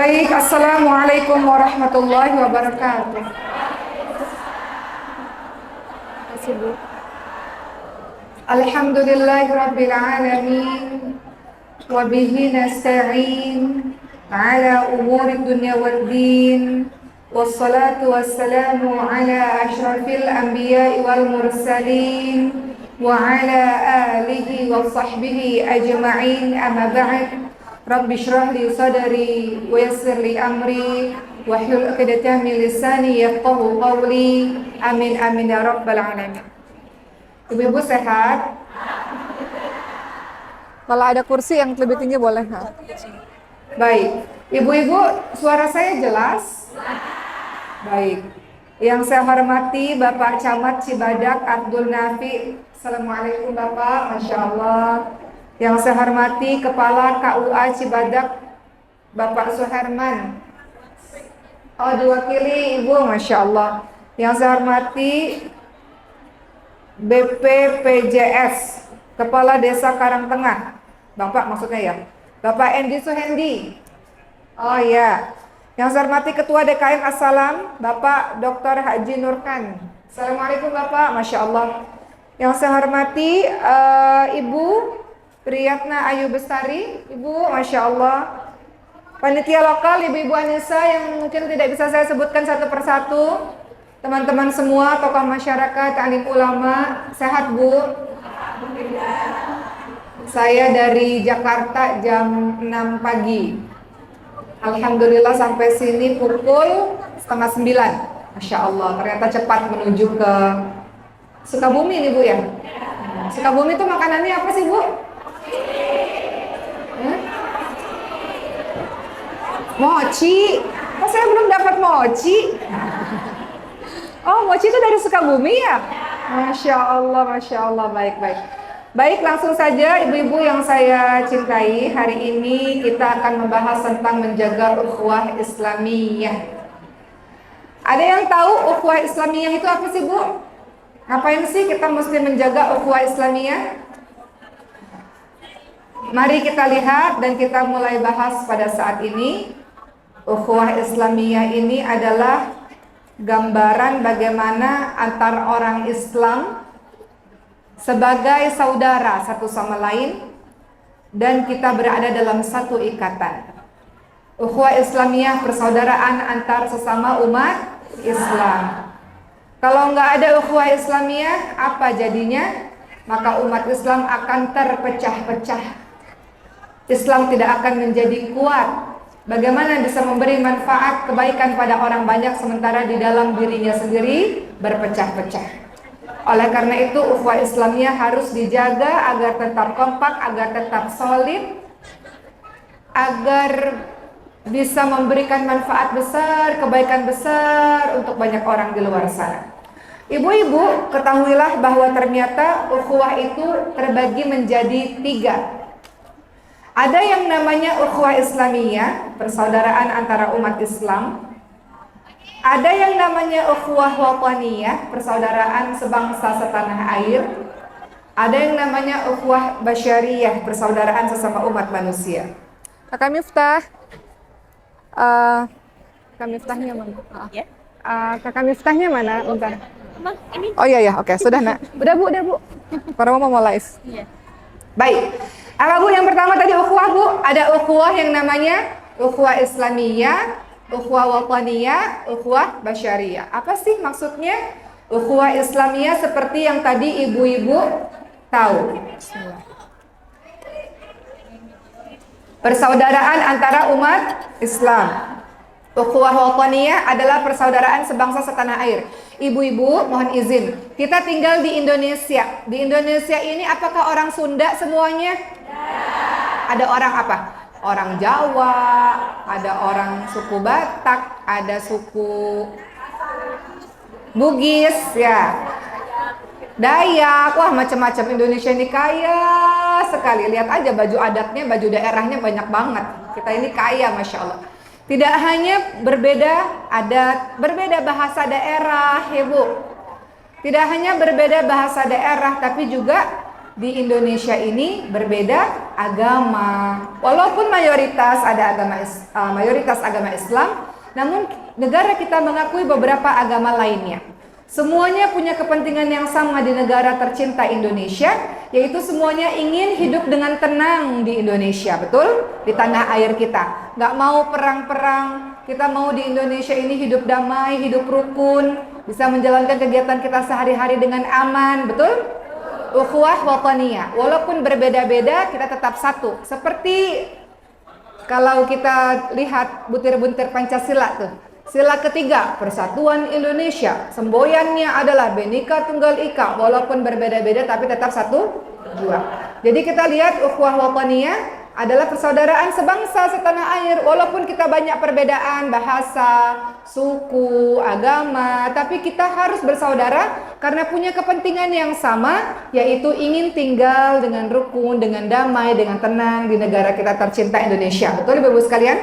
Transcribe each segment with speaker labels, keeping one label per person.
Speaker 1: Baik, Assalamualaikum warahmatullahi wabarakatuh. Makasih, Bu. Alhamdulillahirabbil alamin wa bihi nasta'in ala umuri dunya waddin wassalatu wassalamu ala asyrafil anbiya'i wal mursalin wa ala alihi wa sahbihi ajma'in, amma ba'd. Rabbi shrah li sadri wa yassir li amri wahlul 'uqdatam min lisani yafqahu qawli. Amin amin ya rabbal alamin. Ibu-ibu sehat? Kalau ada kursi yang lebih tinggi boleh. Baik. Ibu-ibu, suara saya jelas? Baik. Yang saya hormati Bapak Camat Cibadak Abdul Nafi. Assalamualaikum Bapak, Masya Allah. Yang saya hormati Kepala KUA Cibadak Bapak Suherman. Oh, diwakili Ibu, Masya Allah. Yang saya hormati BPPJS Kepala Desa Karangtengah, Bapak maksudnya ya, Bapak Endi Suhendi. Oh iya. Yang saya hormati Ketua DKM Assalam, Bapak Dr. Haji Nurkan. Assalamualaikum Bapak, Masya Allah. Yang saya hormati Ibu Priyatna Ayu Bestari, Ibu, Masya Allah. Panitia lokal, Ibu-Ibu Anissa yang mungkin tidak bisa saya sebutkan satu persatu. Teman-teman semua, tokoh masyarakat, alim ulama, sehat Bu? Saya dari Jakarta jam 6 pagi. Alhamdulillah sampai sini pukul 8:30. Masya Allah, ternyata cepat menuju ke Sukabumi nih Bu ya. Sukabumi itu makanannya apa sih Bu? Mochi. Kok saya belum dapat mochi? Oh, mochi itu dari Sukabumi ya? Masya Allah, Masya Allah. Baik. Baik, langsung saja Ibu-Ibu yang saya cintai. Hari ini kita akan membahas tentang menjaga ukhuwah Islamiyah. Ada yang tahu ukhuwah Islamiyah itu apa sih Bu? Ngapain sih kita mesti menjaga ukhuwah Islamiyah? Mari kita lihat dan kita mulai bahas pada saat ini. Ukhuwah Islamiyah ini adalah gambaran bagaimana antar orang Islam sebagai saudara satu sama lain dan kita berada dalam satu ikatan. Ukhuwah Islamiyah, persaudaraan antar sesama umat Islam. Kalau nggak ada ukhuwah Islamiyah, apa jadinya? Maka umat Islam akan terpecah-pecah. Islam tidak akan menjadi kuat. Bagaimana bisa memberi manfaat kebaikan pada orang banyak sementara di dalam dirinya sendiri berpecah-pecah. Oleh karena itu ukhuwah Islamiyah harus dijaga agar tetap kompak, agar tetap solid, agar bisa memberikan manfaat besar, kebaikan besar untuk banyak orang di luar sana. Ibu-ibu, ketahuilah bahwa ternyata ukhuwah itu terbagi menjadi 3. Ada yang namanya ukhuwah Islamiyah, persaudaraan antara umat Islam. Ada yang namanya ukhuwah wataniyah, persaudaraan sebangsa setanah air. Ada yang namanya ukhuwah basyariyah, persaudaraan sesama umat manusia. Kakak Miftah, Kakak Miftahnya mana? Kakak Miftahnya mana? Bentar. Oh iya, oke, sudah nak. Udah Bu. Para mau live. Iya. Baik. Apa Bu yang pertama tadi ukhuwah Bu? Ada ukhuwah yang namanya ukhuwah Islamiyah, ukhuwah wataniyah, ukhuwah basyariyah. Apa sih maksudnya? Ukhuwah Islamiyah seperti yang tadi ibu-ibu tahu. Persaudaraan antara umat Islam. Ukhuwah wataniyah adalah persaudaraan sebangsa setanah air. Ibu-ibu, mohon izin. Kita tinggal di Indonesia. Di Indonesia ini apakah orang Sunda semuanya? Ada orang apa? Orang Jawa, ada orang suku Batak, ada suku Bugis, ya. Dayak, wah macam-macam. Indonesia ini kaya sekali. Lihat aja baju adatnya, baju daerahnya banyak banget. Kita ini kaya, Masya Allah. Tidak hanya berbeda adat, berbeda bahasa daerah, ya Bu. Tidak hanya berbeda bahasa daerah, tapi juga di Indonesia ini berbeda agama. Walaupun mayoritas ada mayoritas agama Islam, namun negara kita mengakui beberapa agama lainnya. Semuanya punya kepentingan yang sama di negara tercinta Indonesia, yaitu semuanya ingin hidup dengan tenang di Indonesia, betul? Di tanah air kita. Nggak mau perang-perang, kita mau di Indonesia ini hidup damai, hidup rukun, bisa menjalankan kegiatan kita sehari-hari dengan aman, betul? Ukhuwah wataniyah. Walaupun berbeda-beda, kita tetap satu. Seperti kalau kita lihat butir-butir Pancasila tuh. Sila ketiga, Persatuan Indonesia. Semboyannya adalah Bhinneka Tunggal Ika. Walaupun berbeda-beda tapi tetap satu jua. Jadi kita lihat ukhuwah wataniyah adalah persaudaraan sebangsa setanah air. Walaupun kita banyak perbedaan bahasa, suku, agama, tapi kita harus bersaudara karena punya kepentingan yang sama, yaitu ingin tinggal dengan rukun, dengan damai, dengan tenang di negara kita tercinta Indonesia. Betul Ibu-ibu sekalian?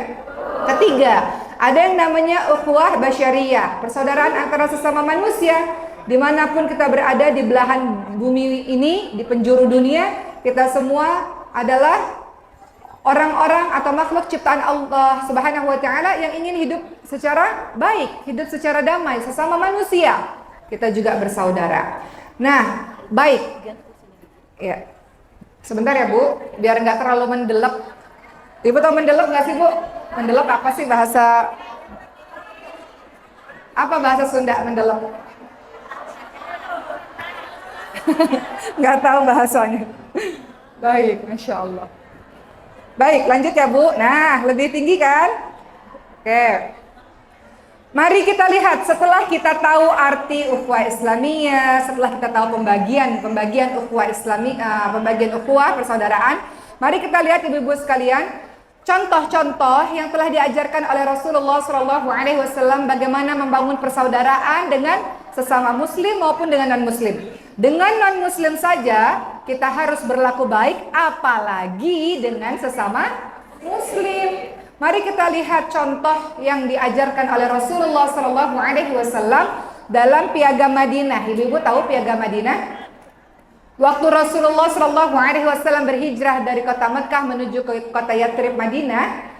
Speaker 1: Ketiga, ada yang namanya ukhuwah basyariyah, persaudaraan antara sesama manusia. Dimanapun kita berada di belahan bumi ini, di penjuru dunia, kita semua adalah orang-orang atau makhluk ciptaan Allah Subhanahu wa taala yang ingin hidup secara baik, hidup secara damai sesama manusia. Kita juga bersaudara. Nah, baik. Ya. Sebentar ya, Bu, biar nggak terlalu mendelep. Ibu tahu mendelep nggak sih, Bu? Mendelep apa sih bahasa? Apa bahasa Sunda mendelep? Nggak tahu bahasanya. Baik, Masya Allah. Baik, lanjut ya Bu. Nah, lebih tinggi kan? Oke. Mari kita lihat setelah kita tahu arti ukhuwah Islamiyah, setelah kita tahu pembagian ukhuwah Islamiyah, pembagian ukhuwah persaudaraan, mari kita lihat Ibu-ibu sekalian, contoh-contoh yang telah diajarkan oleh Rasulullah SAW bagaimana membangun persaudaraan dengan sesama muslim maupun dengan non-muslim. Dengan non-muslim saja kita harus berlaku baik, apalagi dengan sesama muslim. Mari kita lihat contoh yang diajarkan oleh Rasulullah SAW dalam Piagam Madinah. Ibu-ibu tahu Piagam Madinah? Waktu Rasulullah SAW berhijrah dari kota Mekah menuju ke kota Yathrib Madinah,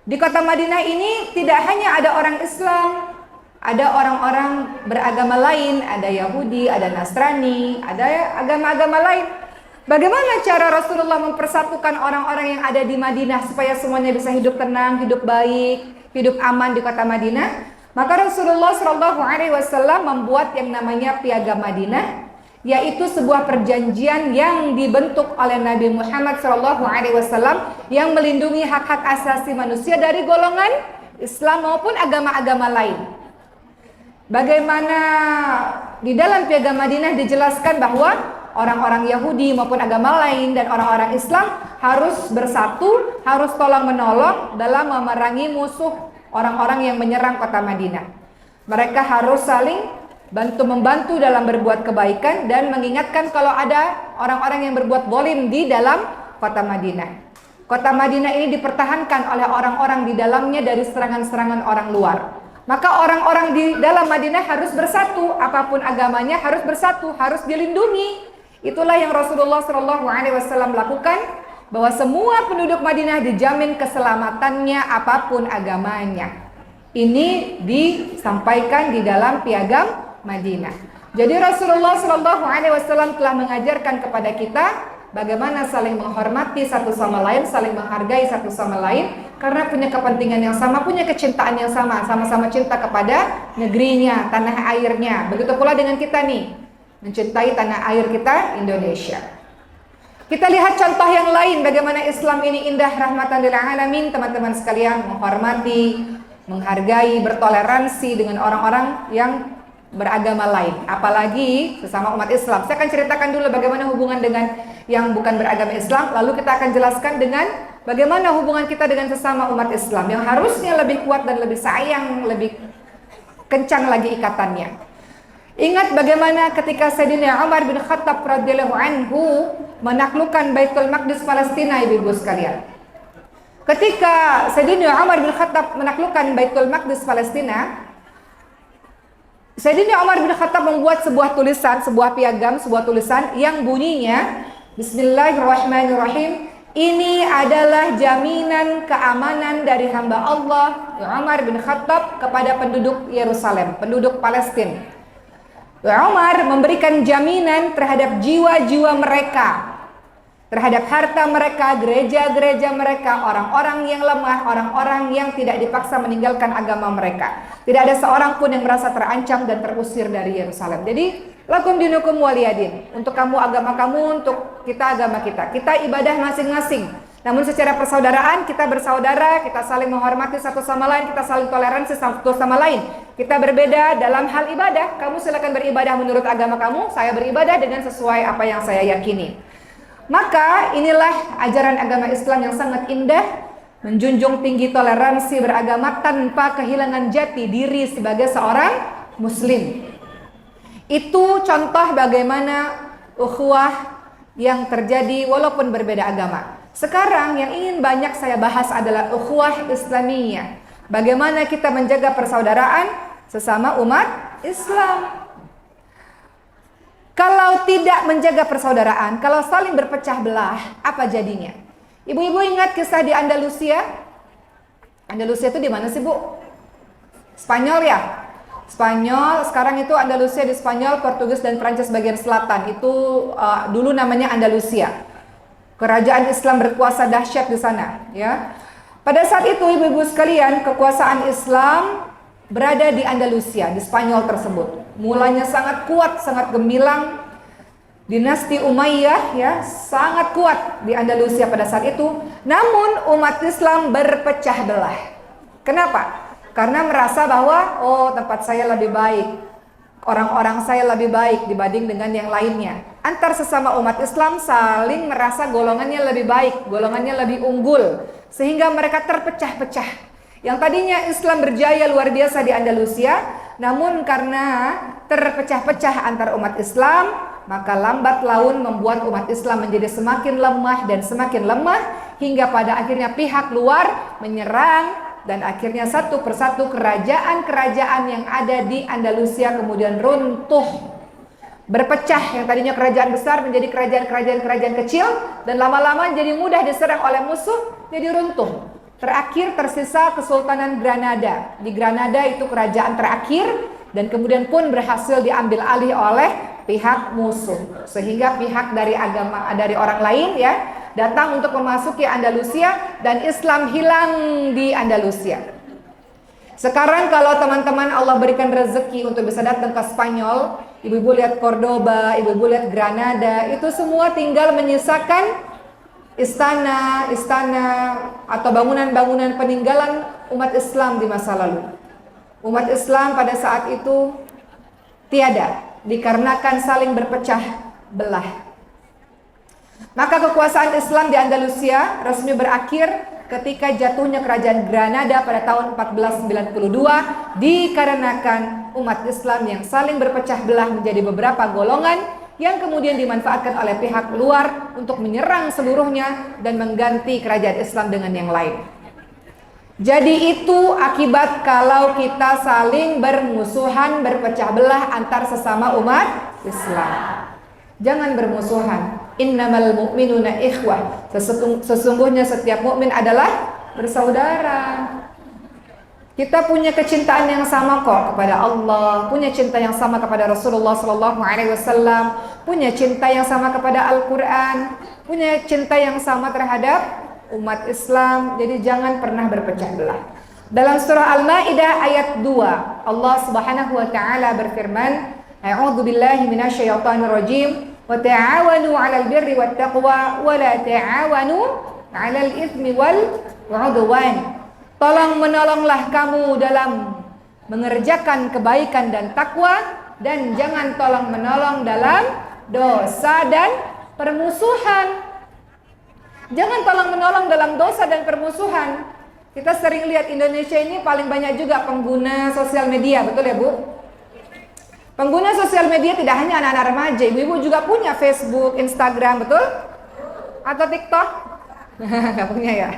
Speaker 1: di kota Madinah ini tidak hanya ada orang Islam, ada orang-orang beragama lain, ada Yahudi, ada Nasrani, ada agama-agama lain. Bagaimana cara Rasulullah mempersatukan orang-orang yang ada di Madinah supaya semuanya bisa hidup tenang, hidup baik, hidup aman di kota Madinah? Maka Rasulullah SAW membuat yang namanya Piagam Madinah, yaitu sebuah perjanjian yang dibentuk oleh Nabi Muhammad SAW yang melindungi hak-hak asasi manusia dari golongan Islam maupun agama-agama lain. Bagaimana di dalam Piagam Madinah dijelaskan bahwa orang-orang Yahudi maupun agama lain dan orang-orang Islam harus bersatu, harus tolong-menolong dalam memerangi musuh orang-orang yang menyerang kota Madinah. Mereka harus saling bantu-membantu dalam berbuat kebaikan dan mengingatkan kalau ada orang-orang yang berbuat zalim di dalam kota Madinah. Kota Madinah ini dipertahankan oleh orang-orang di dalamnya dari serangan-serangan orang luar. Maka orang-orang di dalam Madinah harus bersatu, apapun agamanya harus bersatu, harus dilindungi. Itulah yang Rasulullah SAW lakukan, bahwa semua penduduk Madinah dijamin keselamatannya apapun agamanya. Ini disampaikan di dalam Piagam Madinah. Jadi Rasulullah SAW telah mengajarkan kepada kita bagaimana saling menghormati satu sama lain, saling menghargai satu sama lain, karena punya kepentingan yang sama, punya kecintaan yang sama, sama-sama cinta kepada negerinya, tanah airnya. Begitu pula dengan kita nih, mencintai tanah air kita, Indonesia. Kita lihat contoh yang lain, bagaimana Islam ini indah, rahmatan lil alamin, teman-teman sekalian, menghormati, menghargai, bertoleransi dengan orang-orang yang beragama lain, apalagi sesama umat Islam. Saya akan ceritakan dulu bagaimana hubungan dengan yang bukan beragama Islam, lalu kita akan jelaskan dengan bagaimana hubungan kita dengan sesama umat Islam yang harusnya lebih kuat dan lebih sayang, lebih kencang lagi ikatannya. Ingat bagaimana ketika Sayyidina Umar bin Khattab radhiyallahu anhu menaklukkan Baitul Maqdis Palestina, ibu-ibu sekalian. Ketika Sayyidina Umar bin Khattab menaklukkan Baitul Maqdis Palestina, Sayyidina Umar bin Khattab membuat sebuah tulisan, sebuah piagam, sebuah tulisan yang bunyinya, Bismillahirrahmanirrahim. Ini adalah jaminan keamanan dari hamba Allah Umar bin Khattab kepada penduduk Yerusalem, penduduk Palestina. Umar memberikan jaminan terhadap jiwa-jiwa mereka, terhadap harta mereka, gereja-gereja mereka, orang-orang yang lemah, orang-orang yang tidak dipaksa meninggalkan agama mereka. Tidak ada seorang pun yang merasa terancam dan terusir dari Yerusalem. Jadi lakum dinukum waliyadin. Untuk kamu agama kamu, untuk kita agama kita. Kita ibadah masing-masing. Namun secara persaudaraan kita bersaudara, kita saling menghormati satu sama lain, kita saling toleransi satu sama lain. Kita berbeda dalam hal ibadah. Kamu silakan beribadah menurut agama kamu, saya beribadah dengan sesuai apa yang saya yakini. Maka inilah ajaran agama Islam yang sangat indah, menjunjung tinggi toleransi beragama tanpa kehilangan jati diri sebagai seorang muslim. Itu contoh bagaimana ukhuwah yang terjadi walaupun berbeda agama. Sekarang yang ingin banyak saya bahas adalah ukhuwah Islamiyah. Bagaimana kita menjaga persaudaraan sesama umat Islam. Kalau tidak menjaga persaudaraan, kalau saling berpecah belah, apa jadinya? Ibu-ibu ingat kisah di Andalusia? Andalusia itu di mana sih, Bu? Spanyol ya? Spanyol, sekarang itu Andalusia di Spanyol, Portugis dan Prancis bagian selatan. Itu dulu namanya Andalusia. Kerajaan Islam berkuasa dahsyat di sana, ya. Pada saat itu ibu-ibu sekalian, kekuasaan Islam berada di Andalusia, di Spanyol tersebut. Mulanya sangat kuat, sangat gemilang. Dinasti Umayyah ya, sangat kuat di Andalusia pada saat itu. Namun umat Islam berpecah belah. Kenapa? Karena merasa bahwa tempat saya lebih baik, orang-orang saya lebih baik dibanding dengan yang lainnya. Antar sesama umat Islam saling merasa golongannya lebih baik, golongannya lebih unggul, sehingga mereka terpecah-pecah. Yang tadinya Islam berjaya luar biasa di Andalusia, namun karena terpecah-pecah antar umat Islam, maka lambat laun membuat umat Islam menjadi semakin lemah dan semakin lemah, hingga pada akhirnya pihak luar menyerang. Dan akhirnya satu persatu kerajaan-kerajaan yang ada di Andalusia kemudian runtuh, berpecah. Yang tadinya kerajaan besar menjadi kerajaan-kerajaan kecil, dan lama-lama jadi mudah diserang oleh musuh, jadi runtuh. Terakhir tersisa Kesultanan Granada. Di Granada itu kerajaan terakhir, dan kemudian pun berhasil diambil alih oleh pihak musuh, sehingga pihak dari agama dari orang lain ya datang untuk memasuki Andalusia, dan Islam hilang di Andalusia. Sekarang kalau teman-teman Allah berikan rezeki untuk bisa datang ke Spanyol, ibu-ibu lihat Cordoba, ibu-ibu lihat Granada, itu semua tinggal menyisakan istana-istana atau bangunan-bangunan peninggalan umat Islam di masa lalu. Umat Islam pada saat itu tiada, dikarenakan saling berpecah belah. Maka kekuasaan Islam di Andalusia resmi berakhir ketika jatuhnya kerajaan Granada pada tahun 1492, dikarenakan umat Islam yang saling berpecah belah menjadi beberapa golongan yang kemudian dimanfaatkan oleh pihak luar untuk menyerang seluruhnya dan mengganti kerajaan Islam dengan yang lain. Jadi itu akibat kalau kita saling bermusuhan, berpecah belah antar sesama umat Islam. Jangan bermusuhan. Innamal mu'minuna ikhwah. Sesungguhnya setiap mukmin adalah bersaudara. Kita punya kecintaan yang sama kok kepada Allah, punya cinta yang sama kepada Rasulullah SAW, punya cinta yang sama kepada Al-Quran, punya cinta yang sama terhadap umat Islam. Jadi jangan pernah berpecah belah. Dalam surah Al-Maidah ayat 2, Allah Subhanahu wa taala berfirman, A'udzu billahi minasyaitonir rajim. Wa ta'awanu 'alal birri wat taqwa wa la ta'awanu 'alal itsmi wal 'udwan. Tolong menolonglah kamu dalam mengerjakan kebaikan dan takwa, dan jangan tolong menolong dalam dosa dan permusuhan. Jangan tolong menolong dalam dosa dan permusuhan. Kita sering lihat Indonesia ini paling banyak juga pengguna sosial media, betul ya Bu? Pengguna sosial media tidak hanya anak-anak remaja, ibu-ibu juga punya Facebook, Instagram, betul? Atau TikTok? Nggak punya ya?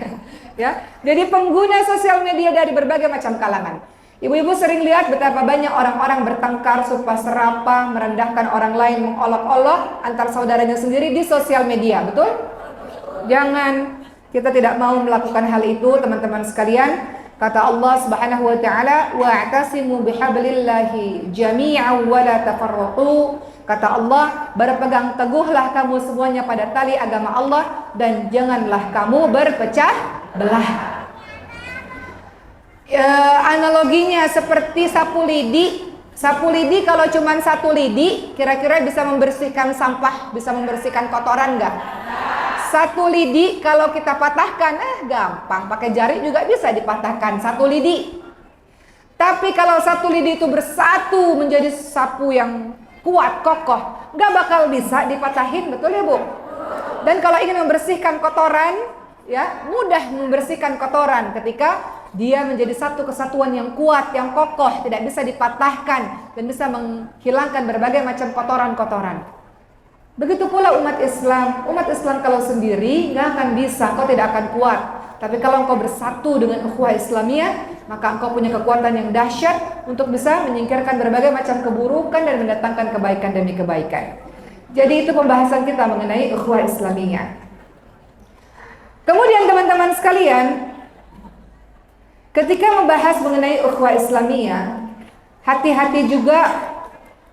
Speaker 1: Ya. Jadi pengguna sosial media dari berbagai macam kalangan. Ibu-ibu sering lihat betapa banyak orang-orang bertengkar, sumpah serapah, merendahkan orang lain, mengolok-olok antar saudaranya sendiri di sosial media, betul? Jangan, kita tidak mau melakukan hal itu, teman-teman sekalian. Kata Allah Subhanahu wa taala, "Wa'tasimu bihablillahi jami'an wa la tafarraqu." Kata Allah, berpegang teguhlah kamu semuanya pada tali agama Allah dan janganlah kamu berpecah belah. Analoginya seperti sapu lidi. Sapu lidi kalau cuma satu lidi, kira-kira bisa membersihkan sampah, bisa membersihkan kotoran nggak? Satu lidi kalau kita patahkan, gampang, pakai jari juga bisa dipatahkan satu lidi. Tapi kalau satu lidi itu bersatu menjadi sapu yang kuat, kokoh, nggak bakal bisa dipatahin, betul ya Bu? Dan kalau ingin membersihkan kotoran, ya mudah membersihkan kotoran ketika dia menjadi satu kesatuan yang kuat, yang kokoh, tidak bisa dipatahkan dan bisa menghilangkan berbagai macam kotoran-kotoran. Begitu pula umat Islam. Umat Islam kalau sendiri nggak akan bisa, kau tidak akan kuat. Tapi kalau engkau bersatu dengan ukhuwah Islamiyah, maka engkau punya kekuatan yang dahsyat untuk bisa menyingkirkan berbagai macam keburukan dan mendatangkan kebaikan demi kebaikan. Jadi itu pembahasan kita mengenai ukhuwah Islamiyah. Kemudian teman-teman sekalian, ketika membahas mengenai ukhuwah Islamiyah, hati-hati juga.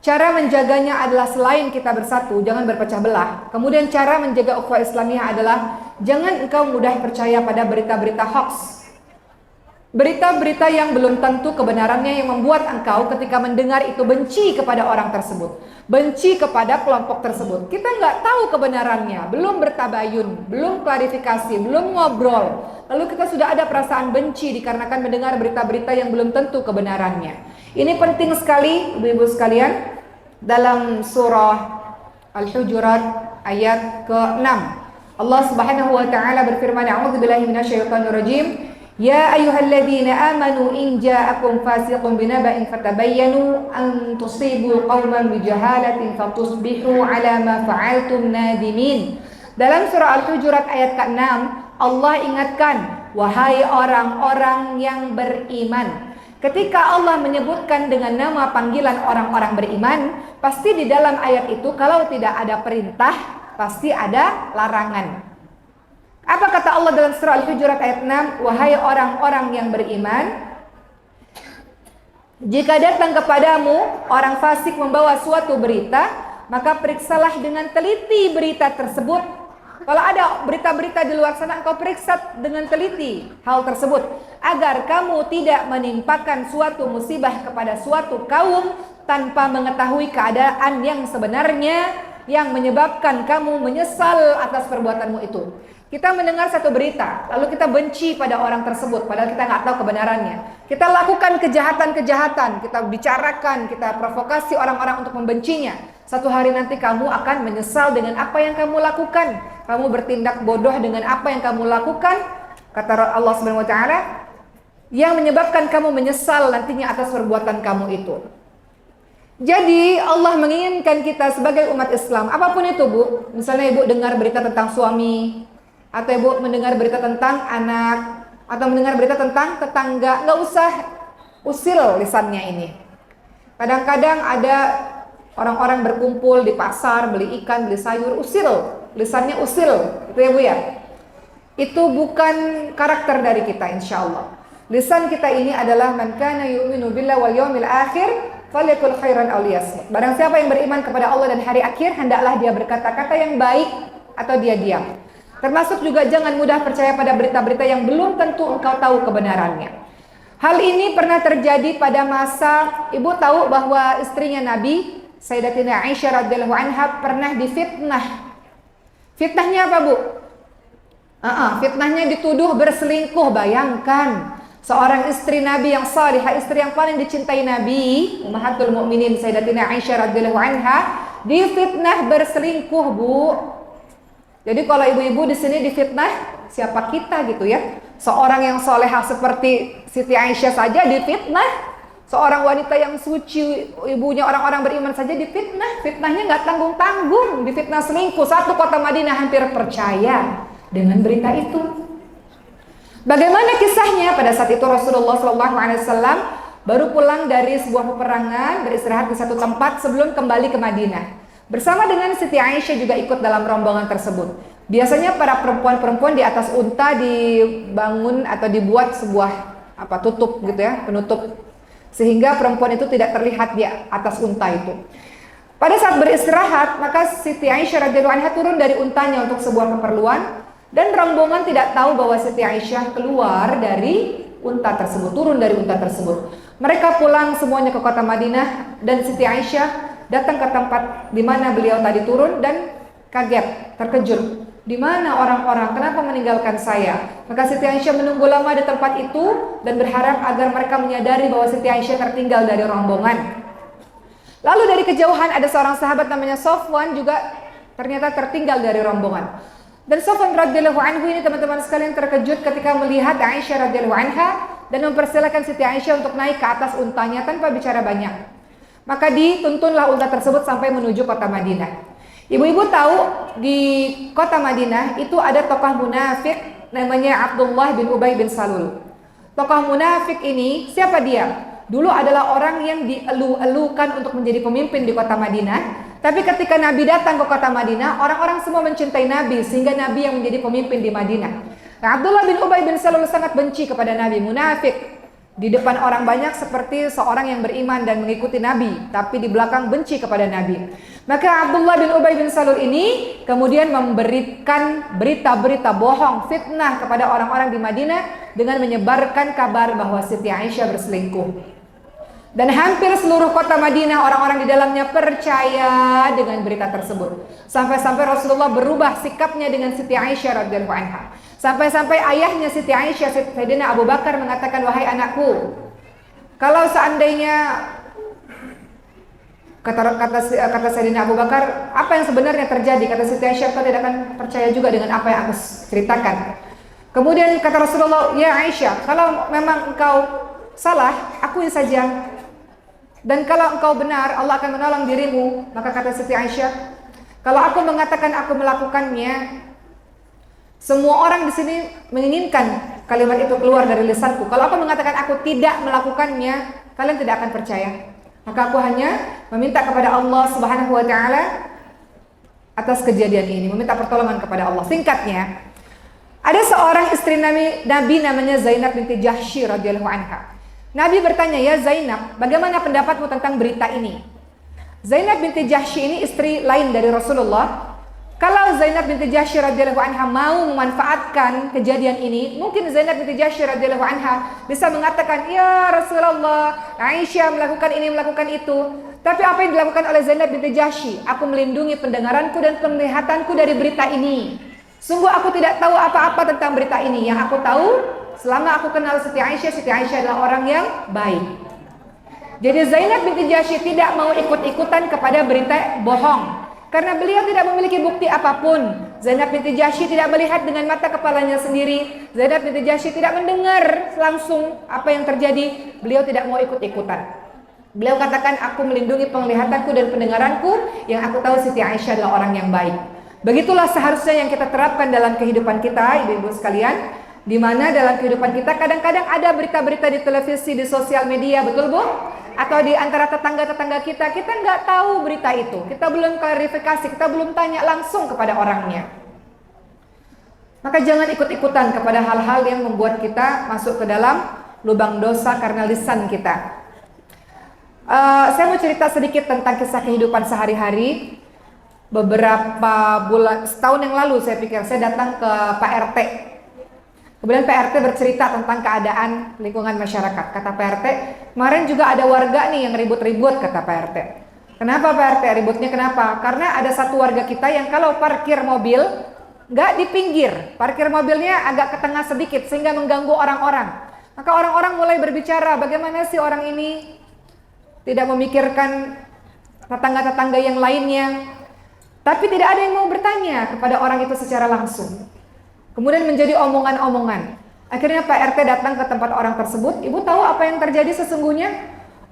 Speaker 1: Cara menjaganya adalah selain kita bersatu, jangan berpecah belah. Kemudian cara menjaga ukhuwah Islamiyah adalah jangan engkau mudah percaya pada berita-berita hoax. Berita-berita yang belum tentu kebenarannya yang membuat engkau ketika mendengar itu benci kepada orang tersebut, benci kepada kelompok tersebut. Kita nggak tahu kebenarannya, belum bertabayun, belum klarifikasi, belum ngobrol. Lalu kita sudah ada perasaan benci dikarenakan mendengar berita-berita yang belum tentu kebenarannya. Ini penting sekali, ibu-ibu sekalian. Dalam surah Al-Hujurat ayat ke-6, Allah Subhanahu wa taala berfirman, "A'udzubillahi minasyaitonirrajim. Ya ayyuhalladzina amanu in ja'akum fasiqun binaba'in fatabayyanu an tusibu qauman bijahalatin fatusbihu 'ala ma fa'altum nadimin." Dalam surah Al-Hujurat ayat ke-6, Allah ingatkan, wahai orang-orang yang beriman. Ketika Allah menyebutkan dengan nama panggilan orang-orang beriman, pasti di dalam ayat itu kalau tidak ada perintah, pasti ada larangan. Apa kata Allah dalam surah Al-Hujurat ayat 6? Wahai orang-orang yang beriman, jika datang kepadamu orang fasik membawa suatu berita, maka periksalah dengan teliti berita tersebut. Kalau ada berita-berita di luar sana, engkau periksa dengan teliti hal tersebut, agar kamu tidak menimpakan suatu musibah kepada suatu kaum tanpa mengetahui keadaan yang sebenarnya, yang menyebabkan kamu menyesal atas perbuatanmu itu. Kita mendengar satu berita, lalu kita benci pada orang tersebut, padahal kita nggak tahu kebenarannya. Kita lakukan kejahatan-kejahatan, kita bicarakan, kita provokasi orang-orang untuk membencinya. Satu hari nanti kamu akan menyesal dengan apa yang kamu lakukan. Kamu bertindak bodoh dengan apa yang kamu lakukan. Kata Allah Subhanahu wa taala, yang menyebabkan kamu menyesal nantinya atas perbuatan kamu itu. Jadi Allah menginginkan kita sebagai umat Islam, apapun itu Bu, misalnya Ibu dengar berita tentang suami, atau Ibu mendengar berita tentang anak, atau mendengar berita tentang tetangga, nggak usah usil lisannya ini. Kadang-kadang ada orang-orang berkumpul di pasar, beli ikan, beli sayur, usil, lisannya usil, itu ya Bu ya. Itu bukan karakter dari kita insya Allah. Lisan kita ini adalah man kana yu'minu billahi wal yawmil akhir falyakul khairan aw liyasmut. Barang siapa yang beriman kepada Allah dan hari akhir, hendaklah dia berkata-kata yang baik atau dia diam. Termasuk juga jangan mudah percaya pada berita-berita yang belum tentu engkau tahu kebenarannya. Hal ini pernah terjadi pada masa, Ibu tahu bahwa istrinya Nabi Sayyidatina Aisyah radhiyallahu anha pernah difitnah. Fitnahnya apa Bu? Fitnahnya dituduh berselingkuh. Bayangkan seorang istri Nabi yang salihah, istri yang paling dicintai Nabi, Ummahatul Mukminin Sayyidatina Aisyah radhiyallahu anha, difitnah berselingkuh Bu. Jadi kalau ibu-ibu di sini difitnah, siapa kita gitu ya? Seorang yang salihah seperti Siti Aisyah saja difitnah. Seorang wanita yang suci, ibunya orang-orang beriman saja difitnah. Fitnahnya nggak tanggung-tanggung, difitnah selingkuh. Satu kota Madinah hampir percaya dengan berita itu. Bagaimana kisahnya? Pada saat itu Rasulullah SAW baru pulang dari sebuah peperangan, beristirahat di satu tempat sebelum kembali ke Madinah. Bersama dengan Siti Aisyah juga ikut dalam rombongan tersebut. Biasanya para perempuan-perempuan di atas unta dibangun atau dibuat sebuah tutup gitu ya, penutup, sehingga perempuan itu tidak terlihat di atas unta itu. Pada saat beristirahat, maka Siti Aisyah radhiyallahu anha turun dari untanya untuk sebuah keperluan, dan rombongan tidak tahu bahwa Siti Aisyah keluar dari unta tersebut, turun dari unta tersebut. Mereka pulang semuanya ke kota Madinah, dan Siti Aisyah datang ke tempat di mana beliau tadi turun dan kaget, terkejut. Di mana orang-orang? Kenapa meninggalkan saya? Maka Siti Aisyah menunggu lama di tempat itu dan berharap agar mereka menyadari bahwa Siti Aisyah tertinggal dari rombongan. Lalu dari kejauhan ada seorang sahabat namanya Sofwan juga ternyata tertinggal dari rombongan. Dan Sofwan radhiyallahu anhu ini teman-teman sekalian terkejut ketika melihat Aisyah radhiyallahu anha dan mempersilakan Siti Aisyah untuk naik ke atas untanya tanpa bicara banyak. Maka dituntunlah unta tersebut sampai menuju kota Madinah. Ibu-ibu tahu di kota Madinah itu ada tokoh munafik namanya Abdullah bin Ubay bin Salul. Tokoh munafik ini siapa dia? Dulu adalah orang yang dielu-elukan untuk menjadi pemimpin di kota Madinah. Tapi ketika Nabi datang ke kota Madinah, orang-orang semua mencintai Nabi sehingga Nabi yang menjadi pemimpin di Madinah. Nah, Abdullah bin Ubay bin Salul sangat benci kepada Nabi, munafik. Di depan orang banyak seperti seorang yang beriman dan mengikuti Nabi, tapi di belakang benci kepada Nabi. Maka Abdullah bin Ubay bin Salul ini kemudian memberikan berita-berita bohong, fitnah kepada orang-orang di Madinah dengan menyebarkan kabar bahwa Siti Aisyah berselingkuh. Dan hampir seluruh kota Madinah orang-orang di dalamnya percaya dengan berita tersebut. Sampai-sampai Rasulullah berubah sikapnya dengan Siti Aisyah radhiyallahu anha. Sampai-sampai ayahnya Siti Aisyah, Sayyidina Abu Bakar mengatakan, "Wahai anakku, kalau seandainya kata Sayyidina Abu Bakar, apa yang sebenarnya terjadi?" Kata Siti Aisyah, "Kau tidak akan percaya juga dengan apa yang aku ceritakan." Kemudian kata Rasulullah, "Ya Aisyah, kalau memang engkau salah, akui saja. Dan kalau engkau benar, Allah akan menolong dirimu." Maka kata Siti Aisyah, "Kalau aku mengatakan aku melakukannya, semua orang di sini menginginkan kalimat itu keluar dari lisanku. Kalau aku mengatakan aku tidak melakukannya, kalian tidak akan percaya. Maka aku hanya meminta kepada Allah Subhanahu wa taala atas kejadian ini, meminta pertolongan kepada Allah." Singkatnya, ada seorang istri Nabi namanya Zainab binti Jahsy radhiyallahu anha. Nabi bertanya, "Ya Zainab, bagaimana pendapatmu tentang berita ini?" Zainab binti Jahsy ini istri lain dari Rasulullah. Kalau Zainab binti Jahsy radhiyallahu anha mau memanfaatkan kejadian ini, mungkin Zainab binti Jahsy radhiyallahu anha bisa mengatakan, "Ya Rasulullah, Aisyah melakukan ini, melakukan itu." Tapi apa yang dilakukan oleh Zainab binti Jahsy? "Aku melindungi pendengaranku dan penglihatanku dari berita ini. Sungguh aku tidak tahu apa-apa tentang berita ini. Yang aku tahu, selama aku kenal Siti Aisyah adalah orang yang baik." Jadi Zainab binti Jahsy tidak mau ikut-ikutan kepada berita bohong, karena beliau tidak memiliki bukti apapun. Zainab binti Jahsy tidak melihat dengan mata kepalanya sendiri. Zainab binti Jahsy tidak mendengar langsung apa yang terjadi. Beliau tidak mau ikut-ikutan. Beliau katakan, "Aku melindungi penglihatanku dan pendengaranku. Yang aku tahu Siti Aisyah adalah orang yang baik." Begitulah seharusnya yang kita terapkan dalam kehidupan kita, ibu-ibu sekalian. Di mana dalam kehidupan kita kadang-kadang ada berita-berita di televisi, di sosial media, betul Bu? Atau di antara tetangga-tetangga kita nggak tahu berita itu. Kita belum klarifikasi, kita belum tanya langsung kepada orangnya. Maka jangan ikut-ikutan kepada hal-hal yang membuat kita masuk ke dalam lubang dosa karena lisan kita. Saya mau cerita sedikit tentang kisah kehidupan sehari-hari. Beberapa bulan, setahun yang lalu saya pikir, saya datang ke Pak RT. Kemudian Pak RT bercerita tentang keadaan lingkungan masyarakat. Kata Pak RT, "Kemarin juga ada warga nih yang ribut-ribut," kata Pak RT. "Kenapa Pak RT ributnya? Kenapa?" "Karena ada satu warga kita yang kalau parkir mobil nggak di pinggir, parkir mobilnya agak ke tengah sedikit sehingga mengganggu orang-orang. Maka orang-orang mulai berbicara, bagaimana sih orang ini tidak memikirkan tetangga-tetangga yang lainnya." Tapi tidak ada yang mau bertanya kepada orang itu secara langsung. Kemudian menjadi omongan-omongan. Akhirnya Pak RT datang ke tempat orang tersebut. Ibu tahu apa yang terjadi sesungguhnya?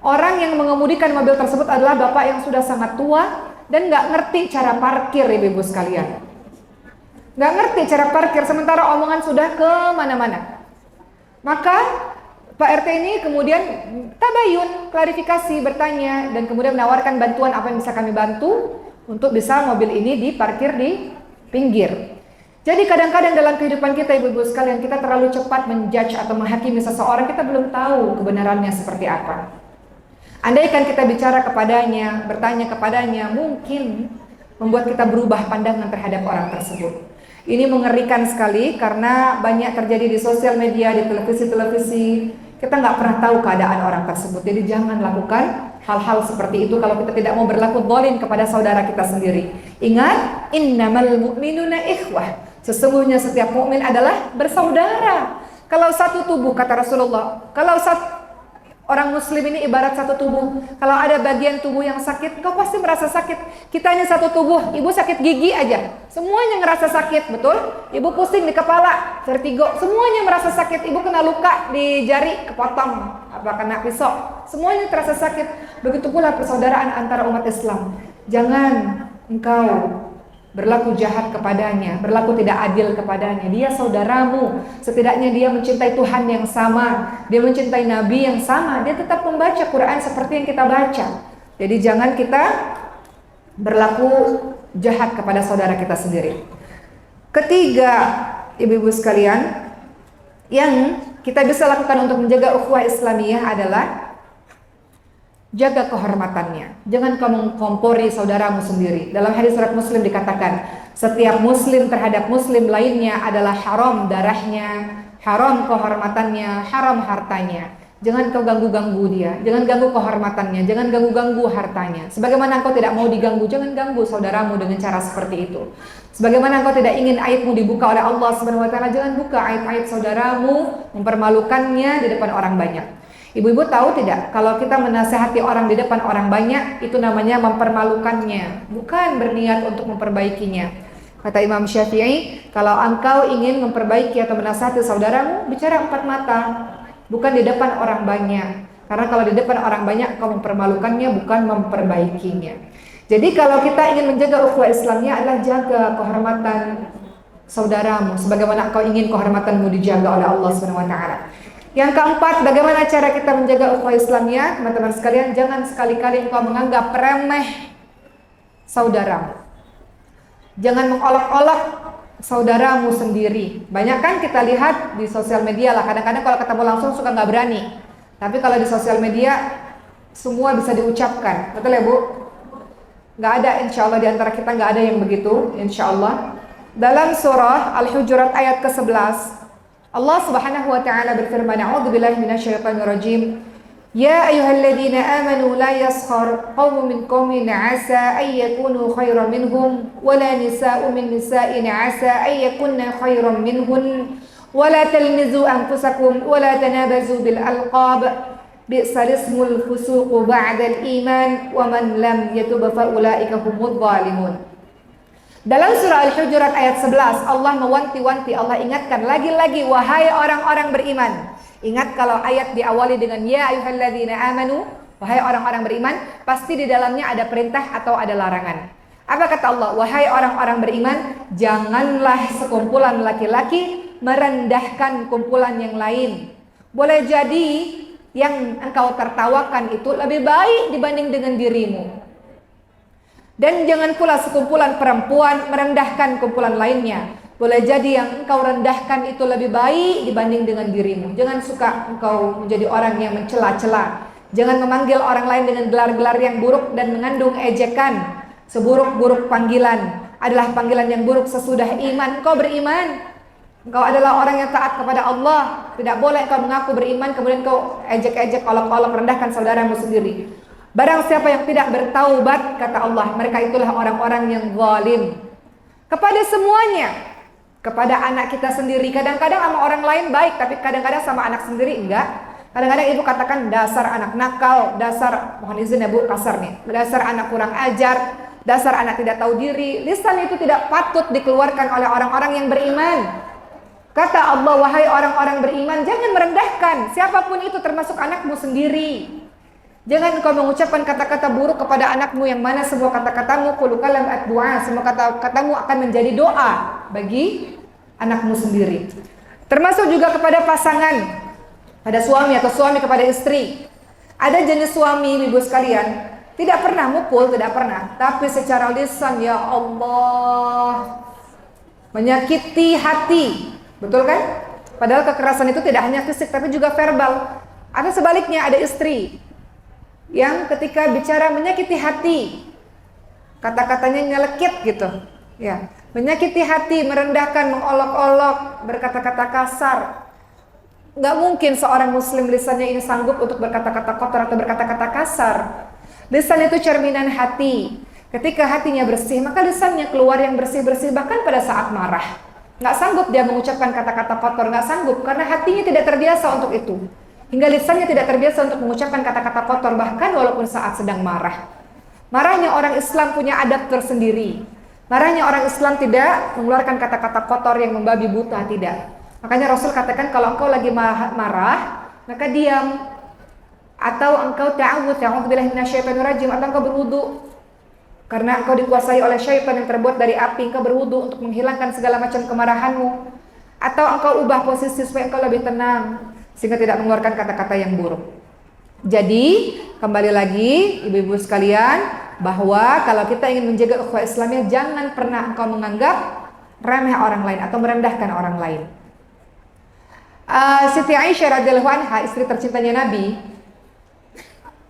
Speaker 1: Orang yang mengemudikan mobil tersebut adalah bapak yang sudah sangat tua dan nggak ngerti cara parkir, ibu-ibu sekalian. Nggak ngerti cara parkir, sementara omongan sudah ke mana-mana. Maka Pak RT ini kemudian tabayun, klarifikasi, bertanya, dan kemudian menawarkan bantuan apa yang bisa kami bantu untuk bisa mobil ini diparkir di pinggir. Jadi kadang-kadang dalam kehidupan kita, ibu-ibu sekalian, kita terlalu cepat menjudge atau menghakimi seseorang, kita belum tahu kebenarannya seperti apa. Andaikan kita bicara kepadanya, bertanya kepadanya, mungkin membuat kita berubah pandangan terhadap orang tersebut. Ini mengerikan sekali karena banyak terjadi di sosial media, di televisi-televisi. Kita nggak pernah tahu keadaan orang tersebut. Jadi jangan lakukan hal-hal seperti itu kalau kita tidak mau berlaku zalim kepada saudara kita sendiri. Ingat, innamal mu'minuna ikhwah. Sesungguhnya setiap mukmin adalah bersaudara. Kalau satu tubuh, kata Rasulullah, kalau orang muslim ini ibarat satu tubuh. Kalau ada bagian tubuh yang sakit, kau pasti merasa sakit. Kita ini satu tubuh, ibu sakit gigi aja, semuanya ngerasa sakit, betul? Ibu pusing di kepala, vertigo, semuanya merasa sakit. Ibu kena luka di jari, kepotong, apa kena pisau, semuanya terasa sakit. Begitu pula persaudaraan antara umat Islam. Jangan engkau berlaku jahat kepadanya, berlaku tidak adil kepadanya. Dia saudaramu, setidaknya dia mencintai Tuhan yang sama, dia mencintai Nabi yang sama, dia tetap membaca Quran seperti yang kita baca. Jadi jangan kita berlaku jahat kepada saudara kita sendiri. Ketiga, ibu-ibu sekalian, yang kita bisa lakukan untuk menjaga ukhuwah Islamiyah adalah jaga kehormatannya. Jangan kau mengkompori saudaramu sendiri. Dalam hadis surat Muslim dikatakan, setiap muslim terhadap muslim lainnya adalah haram darahnya, haram kehormatannya, haram hartanya. Jangan kau ganggu-ganggu dia, jangan ganggu kehormatannya, jangan ganggu-ganggu hartanya. Sebagaimana engkau tidak mau diganggu, jangan ganggu saudaramu dengan cara seperti itu. Sebagaimana engkau tidak ingin aibmu dibuka oleh Allah Subhanahu wa taala, jangan buka aib-aib saudaramu, mempermalukannya di depan orang banyak. Ibu-ibu tahu tidak, kalau kita menasehati orang di depan orang banyak, itu namanya mempermalukannya, bukan berniat untuk memperbaikinya. Kata Imam Syafi'i, kalau engkau ingin memperbaiki atau menasehati saudaramu, bicara empat mata, bukan di depan orang banyak. Karena kalau di depan orang banyak, kau mempermalukannya, bukan memperbaikinya. Jadi kalau kita ingin menjaga ukhuwah Islamnya adalah jaga kehormatan saudaramu, sebagaimana engkau ingin kehormatanmu dijaga oleh Allah Subhanahu wa taala. Yang keempat, bagaimana cara kita menjaga ukhuwah Islamiyah? Teman-teman sekalian, jangan sekali-kali engkau menganggap remeh saudaramu. Jangan mengolok-olok saudaramu sendiri. Banyak kan kita lihat di sosial media lah, kadang-kadang kalau ketemu langsung suka nggak berani. Tapi kalau di sosial media semua bisa diucapkan, betul ya Bu? Nggak ada, insya Allah di antara kita nggak ada yang begitu, insya Allah. Dalam surah Al-Hujurat ayat ke-11, Allah Subhanahu wa taala berfirman, "A'udzubillahi minasyaitonir rajim. Ya ayyuhalladzina amanu la yaskhar qaumun min qaumin 'asa ay yakunu khairan minhum wa la nisa'un min nisa'in 'asa ay yakunna khairan minhun wa la talmizu anfusakum wa la tanabazu bil alqab bi'sal ismul fusuq ba'dal iman wa man lam yatub fa ulaika humudz zalimun." Dalam surah Al-Hujurat ayat 11, Allah mewanti-wanti, Allah ingatkan lagi-lagi, wahai orang-orang beriman. Ingat kalau ayat diawali dengan ya ayyuhalladzina amanu, wahai orang-orang beriman, pasti di dalamnya ada perintah atau ada larangan. Apa kata Allah? Wahai orang-orang beriman, janganlah sekumpulan laki-laki merendahkan kumpulan yang lain. Boleh jadi yang engkau tertawakan itu lebih baik dibanding dengan dirimu. Dan jangan pula sekumpulan perempuan merendahkan kumpulan lainnya. Boleh jadi yang engkau rendahkan itu lebih baik dibanding dengan dirimu. Jangan suka engkau menjadi orang yang mencela-cela. Jangan memanggil orang lain dengan gelar-gelar yang buruk dan mengandung ejekan. Seburuk-buruk panggilan adalah panggilan yang buruk sesudah iman. Engkau beriman, engkau adalah orang yang taat kepada Allah. Tidak boleh engkau mengaku beriman kemudian engkau ejek-ejek, olok-olok, rendahkan saudaramu sendiri. Barang siapa yang tidak bertaubat, kata Allah, mereka itulah orang-orang yang zalim. Kepada semuanya, kepada anak kita sendiri. Kadang-kadang sama orang lain baik, tapi kadang-kadang sama anak sendiri enggak. Kadang-kadang ibu katakan dasar anak nakal, dasar, mohon izin ya Bu, kasar nih, dasar anak kurang ajar, dasar anak tidak tahu diri. Lisan itu tidak patut dikeluarkan oleh orang-orang yang beriman. Kata Allah, wahai orang-orang beriman, jangan merendahkan siapapun itu, termasuk anakmu sendiri. Jangan engkau mengucapkan kata-kata buruk kepada anakmu, yang mana semua kata-katamu qulu kalam ad-du'a, semua kata-katamu akan menjadi doa bagi anakmu sendiri. Termasuk juga kepada pasangan. pada suami atau suami kepada istri. Ada jenis suami, ibu sekalian, tidak pernah mukul, tidak pernah, tapi secara lisan, ya Allah, menyakiti hati, betul kan? Padahal kekerasan itu tidak hanya fisik, tapi juga verbal. Atau sebaliknya, ada istri yang ketika bicara menyakiti hati, kata-katanya nyelekit gitu, ya, menyakiti hati, merendahkan, mengolok-olok, berkata-kata kasar. Nggak mungkin seorang muslim lisannya ini sanggup untuk berkata-kata kotor atau berkata-kata kasar. Lisan itu cerminan hati. Ketika hatinya bersih, maka lisannya keluar yang bersih-bersih, bahkan pada saat marah. Nggak sanggup dia mengucapkan kata-kata kotor, nggak sanggup, karena hatinya tidak terbiasa untuk itu. Hingga lisannya tidak terbiasa untuk mengucapkan kata-kata kotor, bahkan walaupun saat sedang marah. Marahnya orang Islam punya adab tersendiri. Marahnya orang Islam tidak mengeluarkan kata-kata kotor yang membabi buta, tidak. Makanya Rasul katakan kalau engkau lagi marah, maka diam. Atau engkau ta'awudz, a'udzubillahi minasyaitonir rajim, atau engkau berwudu. Karena engkau dikuasai oleh syaitan yang terbuat dari api, engkau berwudu untuk menghilangkan segala macam kemarahanmu. Atau engkau ubah posisi supaya engkau lebih tenang, sehingga tidak mengeluarkan kata-kata yang buruk. Jadi, kembali lagi ibu-ibu sekalian, bahwa kalau kita ingin menjaga ukhuwah Islamiyah, jangan pernah engkau menganggap remeh orang lain atau merendahkan orang lain. Siti Aisyah radhiyallahu anha, istri tercintanya Nabi,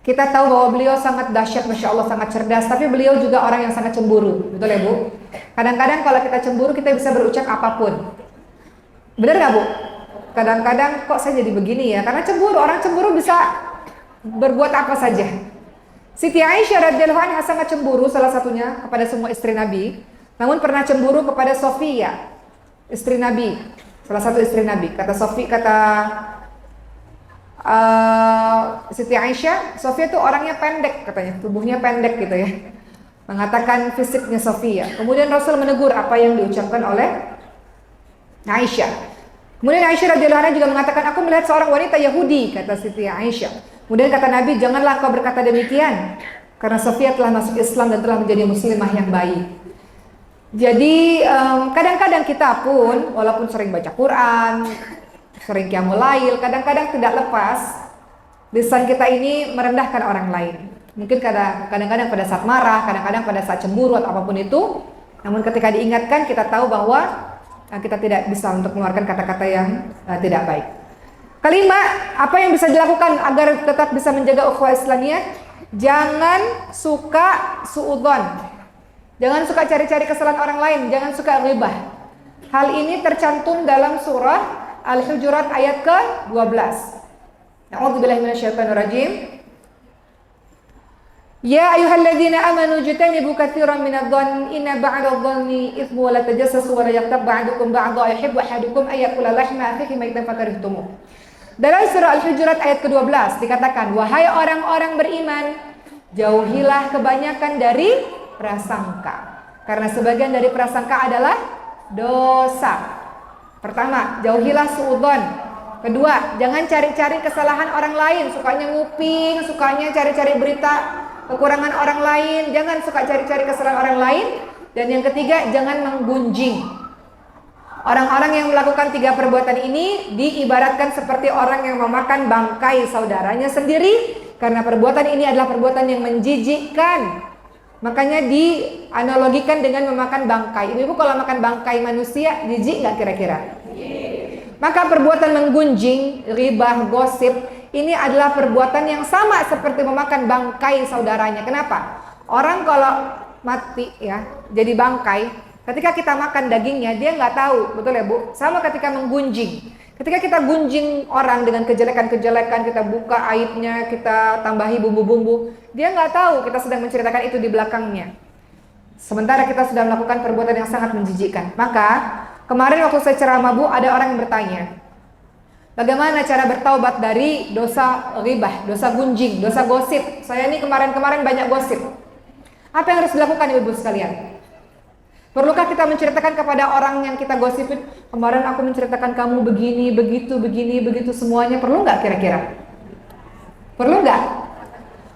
Speaker 1: kita tahu bahwa beliau sangat dahsyat, Masya Allah, sangat cerdas, tapi beliau juga orang yang sangat cemburu, betul ya Bu? Kadang-kadang kalau kita cemburu, kita bisa berucap apapun. Benar gak Bu? Kadang-kadang kok saya jadi begini ya, karena cemburu, orang cemburu bisa berbuat apa saja. Siti Aisyah radhiyallahu anha sangat cemburu, salah satunya kepada semua istri Nabi, namun pernah cemburu kepada Sofia, istri Nabi, salah satu istri Nabi. Kata Siti Aisyah, Sofia itu orangnya pendek katanya, tubuhnya pendek gitu ya. Mengatakan fisiknya Sofia. Kemudian Rasul menegur apa yang diucapkan oleh Aisyah. Kemudian Aisyah radhiyallahu anha juga mengatakan, aku melihat seorang wanita Yahudi, kata Siti Aisyah. Kemudian kata Nabi, janganlah kau berkata demikian, karena Sofia telah masuk Islam dan telah menjadi muslimah yang baik. Jadi kadang-kadang kita pun walaupun sering baca Quran, sering qiyamul lail, kadang-kadang tidak lepas lisan kita ini merendahkan orang lain. Mungkin kadang-kadang pada saat marah, kadang-kadang pada saat cemburu atau apapun itu. Namun ketika diingatkan, kita tahu bahwa kita tidak bisa untuk mengeluarkan kata-kata yang tidak baik. Kelima, apa yang bisa dilakukan agar tetap bisa menjaga ukhuwah Islamiyah? Jangan suka suudzon. Jangan suka cari-cari kesalahan orang lain, jangan suka ghibah. Hal ini tercantum dalam surah Al-Hujurat ayat ke-12. A'udzubillahi minasyaitonirrajim. Ya ayyuhalladzina amanu jtanibu katsiran minadh-dhanni inna ba'dadh-dhanni itsmu wa la tajassasu wa la yaghtab ba'dukum ba'dha yuhibbu ahadukum ay ya'kula lahma akhihi maytan fakarihtumuh. Dalam surah Al-Hujurat ayat ke-12 dikatakan, wahai orang-orang beriman, jauhilah kebanyakan dari prasangka, karena sebagian dari prasangka adalah dosa. Pertama, jauhilah suudzon. Kedua, jangan cari-cari kesalahan orang lain, sukanya nguping, sukanya cari-cari berita kekurangan orang lain, jangan suka cari-cari kesalahan orang lain. Dan yang ketiga, jangan menggunjing. Orang-orang yang melakukan tiga perbuatan ini diibaratkan seperti orang yang memakan bangkai saudaranya sendiri, karena perbuatan ini adalah perbuatan yang menjijikkan. Makanya dianalogikan dengan memakan bangkai. Ibu kalau makan bangkai manusia, jijik nggak kira-kira? Maka perbuatan menggunjing, ribah, gosip, ini adalah perbuatan yang sama seperti memakan bangkai saudaranya. Kenapa? Orang kalau mati ya, jadi bangkai, ketika kita makan dagingnya, dia nggak tahu, betul ya Bu? Sama ketika menggunjing. Ketika kita gunjing orang dengan kejelekan-kejelekan, kita buka aibnya, kita tambahi bumbu-bumbu, dia nggak tahu kita sedang menceritakan itu di belakangnya. Sementara kita sudah melakukan perbuatan yang sangat menjijikkan. Maka kemarin waktu saya ceramah Bu, ada orang yang bertanya, bagaimana cara bertaubat dari dosa ghibah, dosa gunjing, dosa gosip? Saya ini kemarin-kemarin banyak gosip. Apa yang harus dilakukan Ibu sekalian? Perlukah kita menceritakan kepada orang yang kita gosipin, kemarin aku menceritakan kamu begini, begitu semuanya? Perlu nggak kira-kira? Perlu nggak?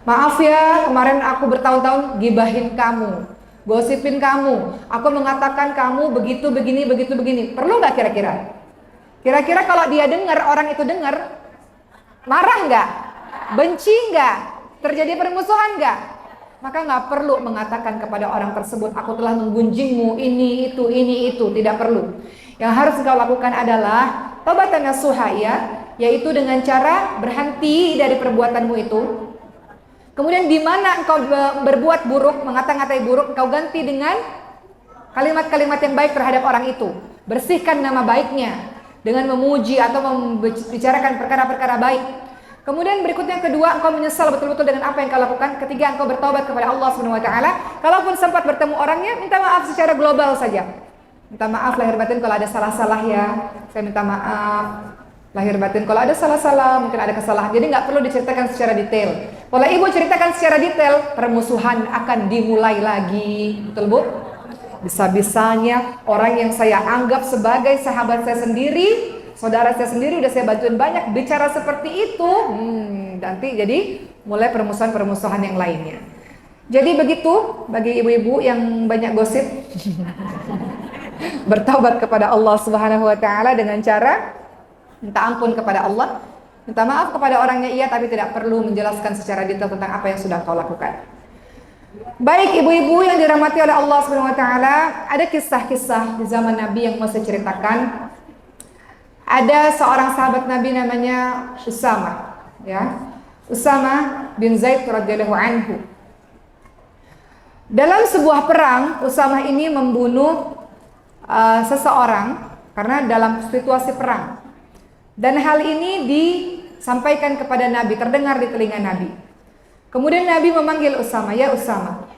Speaker 1: Maaf ya, kemarin aku bertahun-tahun gibahin kamu, gosipin kamu, aku mengatakan kamu begitu, begini. Perlu nggak kira-kira? Kira-kira kalau dia dengar, orang itu dengar, Marah nggak? Benci nggak? Terjadi permusuhan nggak? Maka nggak perlu mengatakan kepada orang tersebut, aku telah menggunjingmu, ini, itu. Tidak perlu. Yang harus engkau lakukan adalah taubatan nasuha, ya, yaitu dengan cara berhenti dari perbuatanmu itu. Kemudian di mana engkau berbuat buruk, mengata-ngatai buruk, engkau ganti dengan kalimat-kalimat yang baik terhadap orang itu. Bersihkan nama baiknya dengan memuji atau membicarakan perkara-perkara baik. Kemudian berikutnya, kedua, engkau menyesal betul-betul dengan apa yang engkau lakukan. Ketiga, engkau bertaubat kepada Allah Subhanahu wa taala. Kalaupun sempat bertemu orangnya, minta maaf secara global saja. Minta maaf lahir batin kalau ada salah-salah, ya. Saya minta maaf lahir batin kalau ada salah-salah, mungkin ada kesalahan. Jadi nggak perlu diceritakan secara detail. Kalau ibu ceritakan secara detail, permusuhan akan dimulai lagi. Betul, Bu? Bisa-bisanya orang yang saya anggap sebagai sahabat saya sendiri, saudara saya sendiri, udah saya bantuin banyak, bicara seperti itu, nanti jadi mulai permusuhan-permusuhan yang lainnya. Jadi begitu bagi ibu-ibu yang banyak gosip. Bertaubat kepada Allah Subhanahu wa taala dengan cara minta ampun kepada Allah, minta maaf kepada orangnya, iya, tapi tidak perlu menjelaskan secara detail tentang apa yang sudah kau lakukan. Baik ibu-ibu yang dirahmati oleh Allah Subhanahu wa taala, ada kisah-kisah di zaman Nabi yang mau saya ceritakan. Ada seorang sahabat Nabi namanya Usama, ya. Usama bin Zaid radhiyallahu anhu. Dalam sebuah perang, Usama ini membunuh seseorang karena dalam situasi perang. Dan hal ini disampaikan kepada Nabi, terdengar di telinga Nabi. Kemudian Nabi memanggil Usama, ya Usama,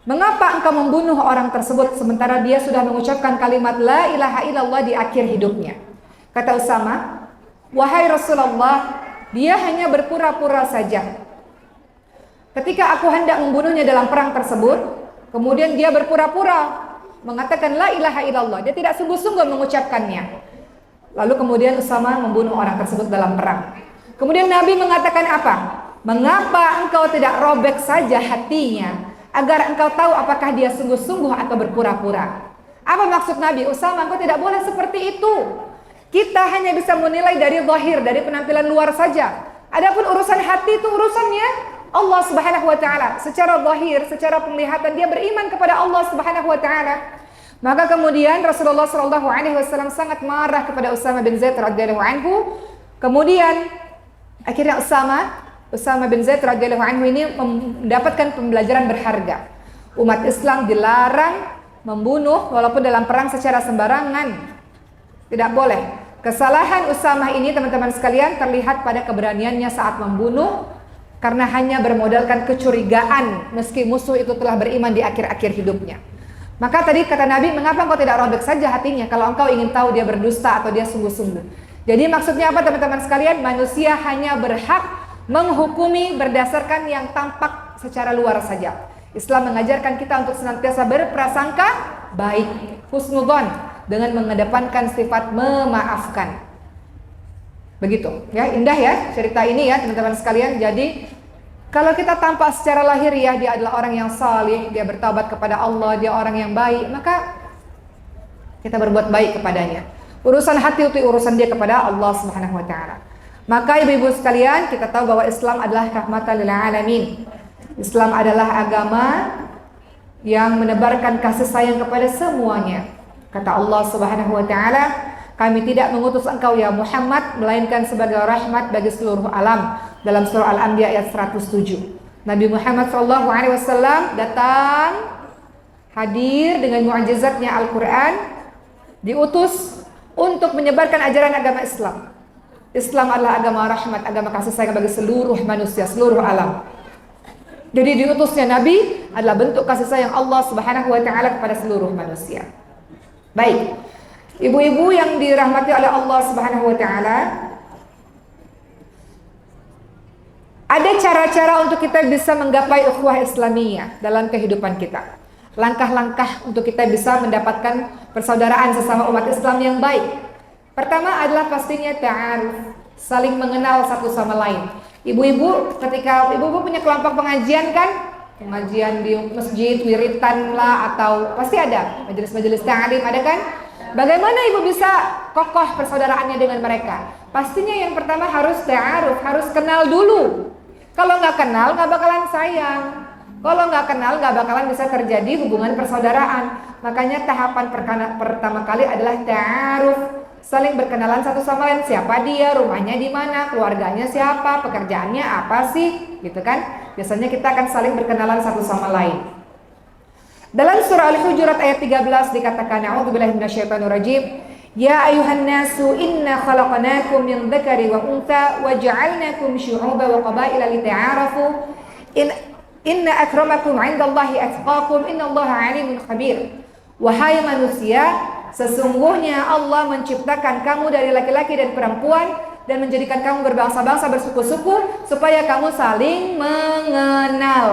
Speaker 1: mengapa engkau membunuh orang tersebut sementara dia sudah mengucapkan kalimat la ilaha illallah di akhir hidupnya? Kata Usama, wahai Rasulullah, dia hanya berpura-pura saja. Ketika aku hendak membunuhnya dalam perang tersebut, kemudian dia berpura-pura mengatakan la ilaha illallah, dia tidak sungguh-sungguh mengucapkannya. Lalu kemudian Usama membunuh orang tersebut dalam perang. Kemudian Nabi mengatakan apa? Mengapa engkau tidak robek saja hatinya agar engkau tahu apakah dia sungguh-sungguh atau berpura-pura? Apa maksud Nabi? Usama, engkau tidak boleh seperti itu. Kita hanya bisa menilai dari zahir, dari penampilan luar saja. Adapun urusan hati itu urusannya Allah Subhanahu wa taala. Secara zahir, secara penglihatan dia beriman kepada Allah Subhanahu wa taala. Maka kemudian Rasulullah sallallahu alaihi wasallam sangat marah kepada Usama bin Zaid radhiyallahu anhu. Kemudian akhirnya Usama bin Zaid radhiyallahu anhu ini mendapatkan pembelajaran berharga. Umat Islam dilarang membunuh walaupun dalam perang secara sembarangan. Tidak boleh. Kesalahan Usama ini, teman-teman sekalian, terlihat pada keberaniannya saat membunuh karena hanya bermodalkan kecurigaan meski musuh itu telah beriman di akhir-akhir hidupnya. Maka tadi kata Nabi, mengapa engkau tidak robek saja hatinya kalau engkau ingin tahu dia berdusta atau dia sungguh-sungguh. Jadi maksudnya apa, teman-teman sekalian? Manusia hanya berhak menghukumi berdasarkan yang tampak secara luar saja. Islam mengajarkan kita untuk senantiasa berprasangka baik, husnudzon, dengan mengedepankan sifat memaafkan. Begitu ya, indah ya cerita ini ya teman-teman sekalian. Jadi kalau kita tampak secara lahiriah dia adalah orang yang salih, dia bertaubat kepada Allah, dia orang yang baik, maka kita berbuat baik kepadanya. Urusan hati itu urusan dia kepada Allah Subhanahu wa taala. Maka ibu-ibu sekalian, kita tahu bahwa Islam adalah rahmatan lil alamin. Islam adalah agama yang menebarkan kasih sayang kepada semuanya. Kata Allah Subhanahu wa taala, kami tidak mengutus engkau ya Muhammad melainkan sebagai rahmat bagi seluruh alam. Dalam surah Al-Anbiya ayat 107. Nabi Muhammad SAW datang hadir dengan mu'jizatnya Al-Quran, diutus untuk menyebarkan ajaran agama Islam. Islam adalah agama rahmat, agama kasih sayang bagi seluruh manusia, seluruh alam. Jadi diutusnya Nabi adalah bentuk kasih sayang Allah Subhanahu wa taala kepada seluruh manusia. Baik, ibu-ibu yang dirahmati oleh Allah Subhanahu wa taala, ada cara-cara untuk kita bisa menggapai ukhuwah Islamiyah dalam kehidupan kita. Langkah-langkah untuk kita bisa mendapatkan persaudaraan sesama umat Islam yang baik. Pertama adalah pastinya ta'aruf, saling mengenal satu sama lain. Ibu-ibu, ketika ibu-ibu punya kelompok pengajian kan? Pengajian di masjid, wiritan lah, atau pasti ada majelis-majelis ta'lim, ada kan? Bagaimana ibu bisa kokoh persaudaraannya dengan mereka? Pastinya yang pertama harus ta'aruf, harus kenal dulu. Kalau nggak kenal nggak bakalan sayang. Kalau nggak kenal nggak bakalan bisa terjadi hubungan persaudaraan. Makanya tahapan pertama kali adalah ta'aruf, saling berkenalan satu sama lain. Siapa dia, rumahnya di mana, keluarganya siapa, pekerjaannya apa sih, gitu kan? Biasanya kita akan saling berkenalan satu sama lain. Dalam surah Al-Hujurat ayat 13 dikatakan, a'udzubillahi minasyaitonirrajim. Ya ayuhan nasu inna khalaqnakum min dzakari wa untha wa ja'alnakum syu'uban wa qabaila lita'arafu inna akramakum 'indallahi atqakum innallaha 'alimun khabir. Wahai manusia, sesungguhnya Allah menciptakan kamu dari laki-laki dan perempuan dan menjadikan kamu berbangsa-bangsa, bersuku-suku supaya kamu saling mengenal.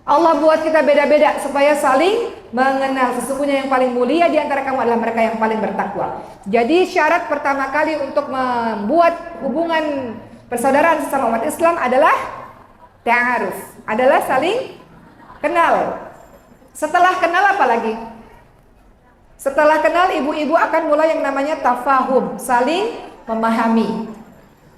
Speaker 1: Allah buat kita beda-beda supaya saling mengenal. Sesungguhnya yang paling mulia di antara kamu adalah mereka yang paling bertakwa. Jadi syarat pertama kali untuk membuat hubungan persaudaraan sesama umat Islam adalah ta'aruf, adalah saling kenal. Setelah kenal apa lagi? Setelah kenal, ibu-ibu akan mulai yang namanya tafahum, saling memahami.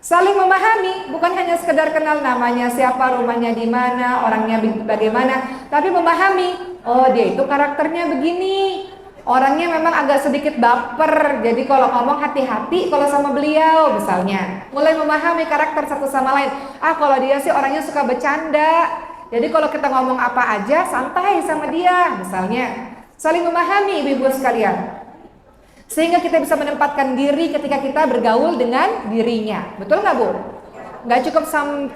Speaker 1: Saling memahami bukan hanya sekedar kenal namanya siapa, rumahnya di mana, orangnya bagaimana, tapi memahami. Oh, dia itu karakternya begini. Orangnya memang agak sedikit baper. Jadi kalau ngomong hati-hati kalau sama beliau misalnya. Mulai memahami karakter satu sama lain. Ah, kalau dia sih orangnya suka bercanda. Jadi kalau kita ngomong apa aja santai sama dia misalnya. Saling memahami ibu-ibu sekalian. Sehingga kita bisa menempatkan diri ketika kita bergaul dengan dirinya. Betul nggak, Bu? Nggak cukup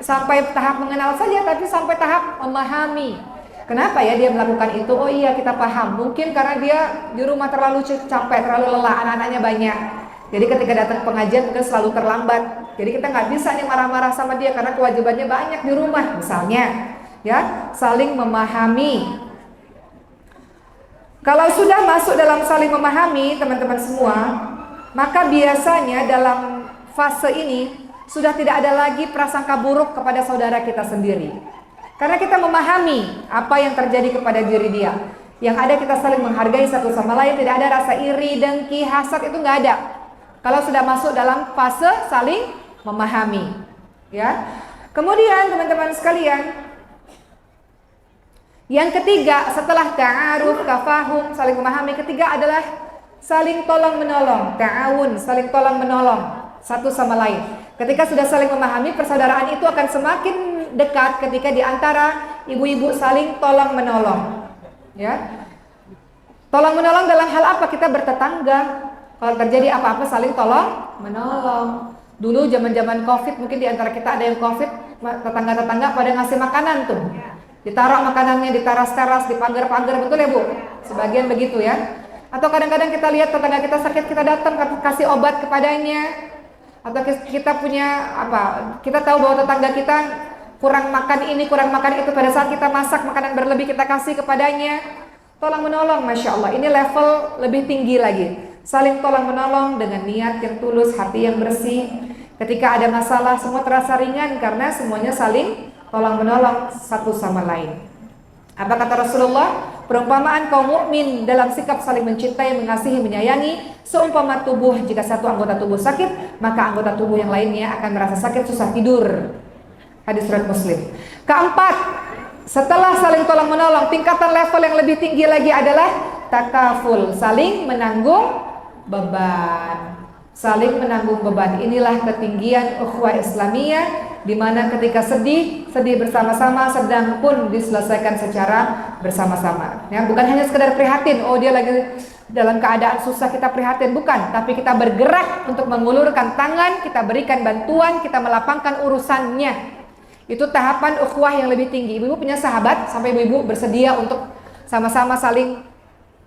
Speaker 1: sampai tahap mengenal saja, tapi sampai tahap memahami. Kenapa ya dia melakukan itu? Oh iya, kita paham. Mungkin karena dia di rumah terlalu capek, terlalu lelah, anak-anaknya banyak. Jadi ketika datang pengajian mungkin selalu terlambat. Jadi kita nggak bisa nih marah-marah sama dia karena kewajibannya banyak di rumah, misalnya. Ya, saling memahami. Kalau sudah masuk dalam saling memahami, teman-teman semua, maka biasanya dalam fase ini sudah tidak ada lagi prasangka buruk kepada saudara kita sendiri. Karena kita memahami apa yang terjadi kepada diri dia. Yang ada kita saling menghargai satu sama lain, tidak ada rasa iri, dengki, hasad, itu nggak ada. Kalau sudah masuk dalam fase saling memahami, ya. Kemudian teman-teman sekalian, yang ketiga setelah ta'aruf, tafahum, saling memahami, ketiga adalah saling tolong menolong, ta'awun, saling tolong menolong satu sama lain. Ketika sudah saling memahami, persaudaraan itu akan semakin dekat ketika di antara ibu-ibu saling tolong menolong. Ya. Tolong menolong dalam hal apa? Kita bertetangga. Kalau terjadi apa-apa saling tolong menolong. Dulu zaman-zaman Covid mungkin di antara kita ada yang Covid, tetangga-tetangga pada ngasih makanan tuh. Ditaruh makanannya di teras-teras, di pagar-pagar, betul ya Bu? Sebagian begitu ya. Atau kadang-kadang kita lihat tetangga kita sakit, kita datang kasih obat kepadanya. Atau kita punya kita tahu bahwa tetangga kita kurang makan ini, kurang makan itu, pada saat kita masak makanan berlebih kita kasih kepadanya. Tolong menolong, Masya Allah. Ini level lebih tinggi lagi. Saling tolong menolong dengan niat yang tulus, hati yang bersih. Ketika ada masalah semua terasa ringan karena semuanya saling tolong menolong satu sama lain. Apa kata Rasulullah? Perumpamaan kaum mukmin dalam sikap saling mencintai, mengasihi, menyayangi seumpama tubuh, jika satu anggota tubuh sakit, maka anggota tubuh yang lainnya akan merasa sakit, susah tidur. Hadis riwayat Muslim. Keempat, setelah saling tolong menolong, tingkatan level yang lebih tinggi lagi adalah takaful, saling menanggung beban. Saling menanggung beban. Inilah ketinggian ukhuwah Islamiyah, di mana ketika sedih bersama-sama, sedang pun diselesaikan secara bersama-sama. Ya, bukan hanya sekedar prihatin, oh dia lagi dalam keadaan susah kita prihatin, bukan, tapi kita bergerak untuk mengulurkan tangan, kita berikan bantuan, kita melapangkan urusannya. Itu tahapan ukhuwah yang lebih tinggi. Ibu-ibu punya sahabat sampai ibu-ibu bersedia untuk sama-sama saling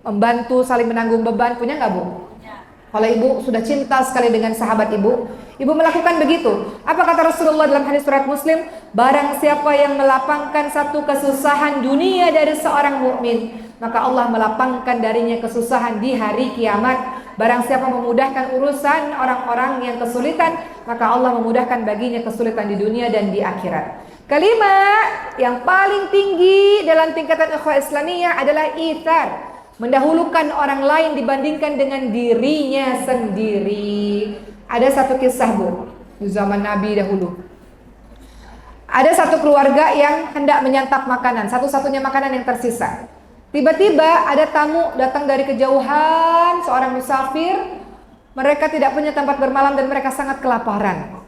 Speaker 1: membantu, saling menanggung beban, punya nggak Bu? Kalau ibu sudah cinta sekali dengan sahabat ibu melakukan begitu. Apa kata Rasulullah dalam hadis riwayat Muslim? Barang siapa yang melapangkan satu kesusahan dunia dari seorang mukmin, maka Allah melapangkan darinya kesusahan di hari kiamat. Barang siapa memudahkan urusan orang-orang yang kesulitan, maka Allah memudahkan baginya kesulitan di dunia dan di akhirat. Kelima, yang paling tinggi dalam tingkatan ukhuwah Islamiyah adalah ithar. mendahulukan orang lain dibandingkan dengan dirinya sendiri. Ada satu kisah, Bu, di zaman Nabi dahulu. Ada satu keluarga yang hendak menyantap makanan, satu-satunya makanan yang tersisa. Tiba-tiba ada tamu datang dari kejauhan, seorang musafir. Mereka tidak punya tempat bermalam dan mereka sangat kelaparan.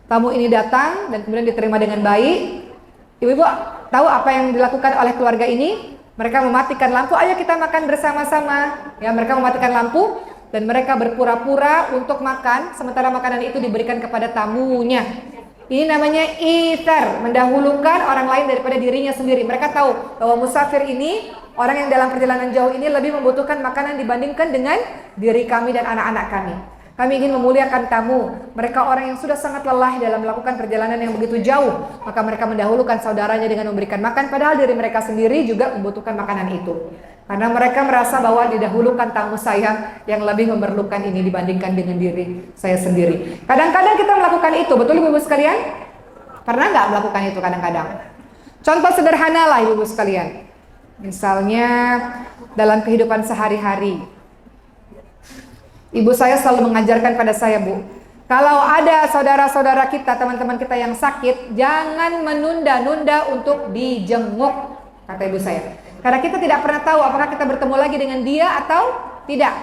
Speaker 1: Tamu ini datang dan kemudian diterima dengan baik. Ibu-ibu tahu apa yang dilakukan oleh keluarga ini? Mereka mematikan lampu, ayo kita makan bersama-sama. Ya, mereka mematikan lampu dan mereka berpura-pura untuk makan, sementara makanan itu diberikan kepada tamunya. Ini namanya ithar, mendahulukan orang lain daripada dirinya sendiri. Mereka tahu bahwa musafir ini, orang yang dalam perjalanan jauh ini lebih membutuhkan makanan dibandingkan dengan diri kami dan anak-anak kami. Kami ingin memuliakan tamu. Mereka orang yang sudah sangat lelah dalam melakukan perjalanan yang begitu jauh. Maka mereka mendahulukan saudaranya dengan memberikan makan, padahal diri mereka sendiri juga membutuhkan makanan itu. Karena mereka merasa bahwa didahulukan tamu saya yang lebih memerlukan ini dibandingkan dengan diri saya sendiri. Kadang-kadang kita melakukan itu, betul ibu-ibu sekalian? Pernah nggak melakukan itu kadang-kadang? Contoh sederhana lah ibu-ibu sekalian. Misalnya dalam kehidupan sehari-hari. Ibu saya selalu mengajarkan pada saya, Bu, kalau ada saudara-saudara kita, teman-teman kita yang sakit, jangan menunda-nunda untuk dijenguk, kata ibu saya. Karena kita tidak pernah tahu apakah kita bertemu lagi dengan dia atau tidak.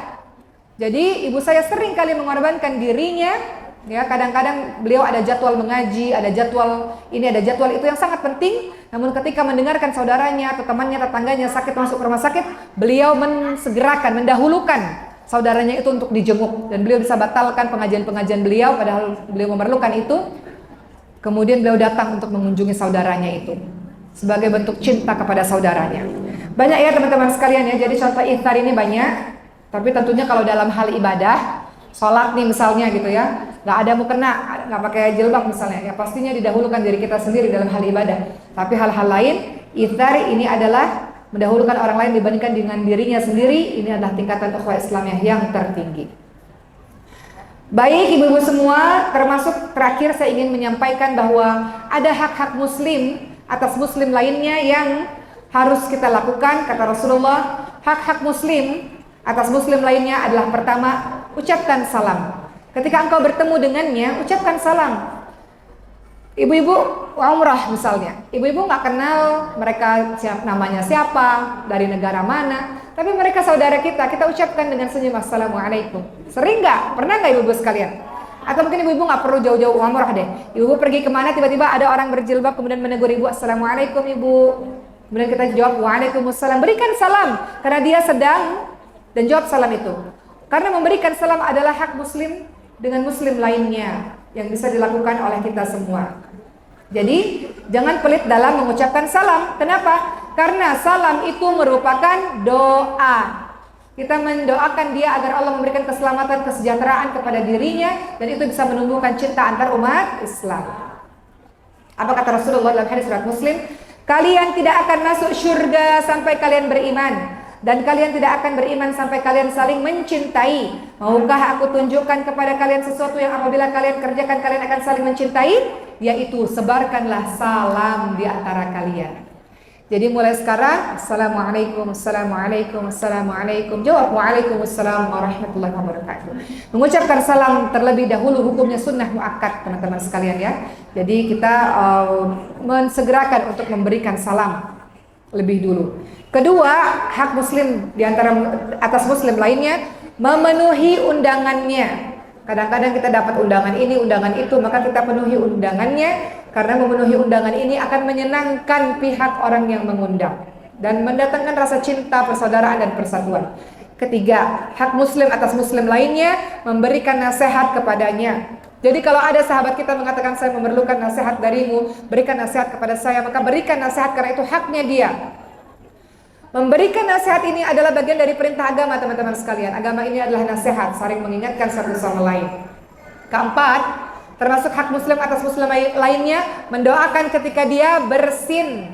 Speaker 1: Jadi ibu saya sering kali mengorbankan dirinya. Ya, kadang-kadang beliau ada jadwal mengaji, ada jadwal ini, ada jadwal itu yang sangat penting. Namun ketika mendengarkan saudaranya atau temannya, tetangganya sakit masuk ke rumah sakit, beliau mensegerakan, mendahulukan saudaranya itu untuk dijenguk, dan beliau bisa batalkan pengajian-pengajian beliau padahal beliau memerlukan itu. Kemudian beliau datang untuk mengunjungi saudaranya itu sebagai bentuk cinta kepada saudaranya. Banyak ya teman-teman sekalian ya. Jadi contoh ithar ini banyak, tapi tentunya kalau dalam hal ibadah, sholat nih misalnya gitu ya, nggak ada mukena, nggak pakai jilbab misalnya, ya pastinya didahulukan diri kita sendiri dalam hal ibadah. Tapi hal-hal lain, ithar ini adalah mendahulukan orang lain dibandingkan dengan dirinya sendiri. Ini adalah tingkatan ukhuwah Islamiyah yang tertinggi. Baik ibu-ibu semua, termasuk terakhir saya ingin menyampaikan bahwa ada hak-hak muslim atas muslim lainnya yang harus kita lakukan. Kata Rasulullah, hak-hak muslim atas muslim lainnya adalah pertama, ucapkan salam. Ketika engkau bertemu dengannya, ucapkan salam. Ibu-ibu umrah misalnya, ibu-ibu nggak kenal mereka namanya siapa, dari negara mana, tapi mereka saudara kita, kita ucapkan dengan senyum assalamualaikum. Sering nggak? Pernah nggak ibu-ibu sekalian? Atau mungkin ibu-ibu nggak perlu jauh-jauh umrah deh. Ibu-ibu pergi kemana, tiba-tiba ada orang berjilbab kemudian menegur ibu, assalamualaikum ibu. Kemudian kita jawab waalaikumsalam, berikan salam karena dia sedang, dan jawab salam itu. Karena memberikan salam adalah hak muslim dengan muslim lainnya yang bisa dilakukan oleh kita semua. Jadi jangan pelit dalam mengucapkan salam. Kenapa? Karena salam itu merupakan doa. Kita mendoakan dia agar Allah memberikan keselamatan, kesejahteraan kepada dirinya, dan itu bisa menumbuhkan cinta antar umat Islam. Apa kata Rasulullah dalam hadis riwayat Muslim? Kalian tidak akan masuk surga sampai kalian beriman, dan kalian tidak akan beriman sampai kalian saling mencintai. Maukah aku tunjukkan kepada kalian sesuatu yang apabila kalian kerjakan kalian akan saling mencintai? Yaitu sebarkanlah salam di antara kalian. Jadi mulai sekarang, assalamualaikum, assalamualaikum, assalamualaikum. Jawab waalaikumsalam warahmatullahi wabarakatuh. Mengucapkan salam terlebih dahulu hukumnya sunnah muakkad teman-teman sekalian ya. Jadi kita mensegerakan untuk memberikan salam lebih dulu. Kedua, hak muslim di antara atas muslim lainnya memenuhi undangannya. Kadang-kadang kita dapat undangan ini, undangan itu, maka kita penuhi undangannya, karena memenuhi undangan ini akan menyenangkan pihak orang yang mengundang dan mendatangkan rasa cinta, persaudaraan dan persatuan. Ketiga, hak muslim atas muslim lainnya memberikan nasihat kepadanya. Jadi kalau ada sahabat kita mengatakan saya memerlukan nasihat darimu, berikan nasihat kepada saya, maka berikan nasihat karena itu haknya dia. Memberikan nasihat ini adalah bagian dari perintah agama teman-teman sekalian. Agama ini adalah nasihat, saling mengingatkan satu sama lain. Keempat, termasuk hak muslim atas muslim lainnya mendoakan ketika dia bersin.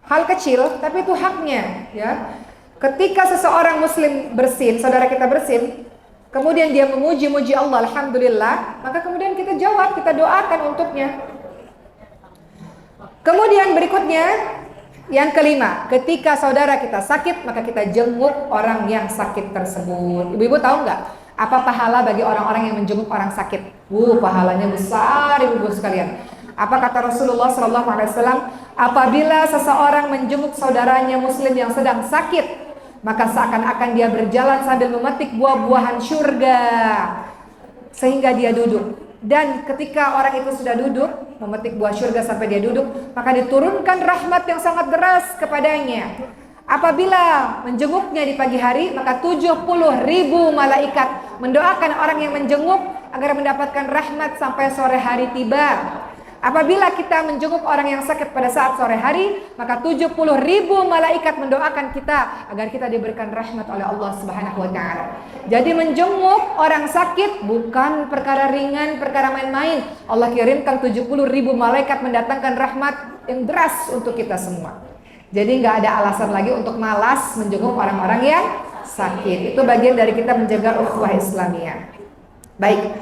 Speaker 1: Hal kecil, tapi itu haknya ya. Ketika seseorang muslim bersin, saudara kita bersin, kemudian dia memuji-muji Allah, alhamdulillah, maka kemudian kita jawab, kita doakan untuknya. Kemudian berikutnya, Yang kelima, ketika saudara kita sakit, maka kita jenguk orang yang sakit tersebut. Ibu-ibu tahu nggak apa pahala bagi orang-orang yang menjenguk orang sakit? Pahalanya besar, ibu-ibu sekalian. Apa kata Rasulullah SAW? Apabila seseorang menjenguk saudaranya muslim yang sedang sakit, maka seakan-akan dia berjalan sambil memetik buah-buahan surga sehingga dia duduk. Dan ketika orang itu sudah duduk memetik buah surga sampai dia duduk, maka diturunkan rahmat yang sangat deras kepadanya. Apabila menjenguknya di pagi hari, maka 70.000 malaikat mendoakan orang yang menjenguk agar mendapatkan rahmat sampai sore hari tiba. Apabila kita menjenguk orang yang sakit pada saat sore hari, maka 70.000 malaikat mendoakan kita agar kita diberikan rahmat oleh Allah Subhanahu wa taala. Jadi menjenguk orang sakit bukan perkara ringan, perkara main-main. Allah kirimkan 70.000 malaikat mendatangkan rahmat yang deras untuk kita semua. Jadi nggak ada alasan lagi untuk malas menjenguk orang-orang yang sakit. Itu bagian dari kita menjaga ukhuwah Islamiyah. Baik.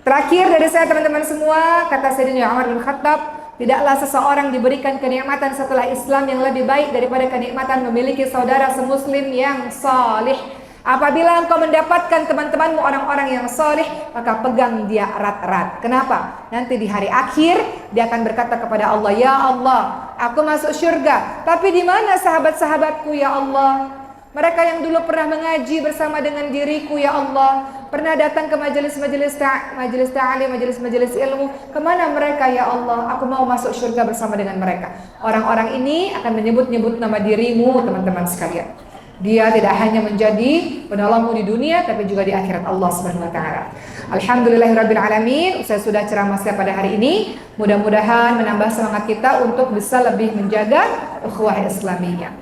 Speaker 1: Terakhir dari saya teman-teman semua, kata Sayyidina Umar bin Khattab, tidaklah seseorang diberikan kenikmatan setelah Islam yang lebih baik daripada kenikmatan memiliki saudara semuslim yang salih. Apabila engkau mendapatkan teman-temanmu orang-orang yang salih, maka pegang dia erat-erat. Kenapa? Nanti di hari akhir dia akan berkata kepada Allah, ya Allah, aku masuk surga, tapi di mana sahabat-sahabatku ya Allah? Mereka yang dulu pernah mengaji bersama dengan diriku ya Allah, pernah datang ke majelis-majelis ta'lim, majelis-majelis ilmu, kemana mereka ya Allah? Aku mau masuk surga bersama dengan mereka. Orang-orang ini akan menyebut-nyebut nama dirimu teman-teman sekalian. Dia tidak hanya menjadi penolongmu di dunia, tapi juga di akhirat Allah Subhanahu wa taala. Alhamdulillahirabbil alamin. Saya sudah ceramah saya pada hari ini. Mudah-mudahan menambah semangat kita untuk bisa lebih menjaga ukhuwah Islamiyah.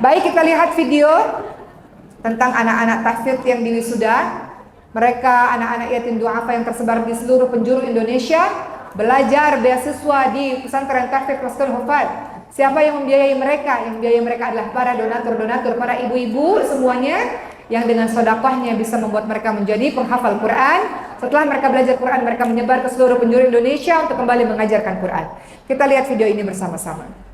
Speaker 1: Baik, kita lihat video tentang anak-anak tahfidz yang diwisuda. Mereka anak-anak yatim duafa yang tersebar di seluruh penjuru Indonesia, belajar beasiswa di pesantren tahfidz Rasul Hufad. Siapa yang membiayai mereka? Yang membiayai mereka adalah para donatur-donatur, para ibu-ibu semuanya yang dengan sedekahnya bisa membuat mereka menjadi penghafal Quran. Setelah mereka belajar Quran, mereka menyebar ke seluruh penjuru Indonesia untuk kembali mengajarkan Quran. Kita lihat video ini bersama-sama.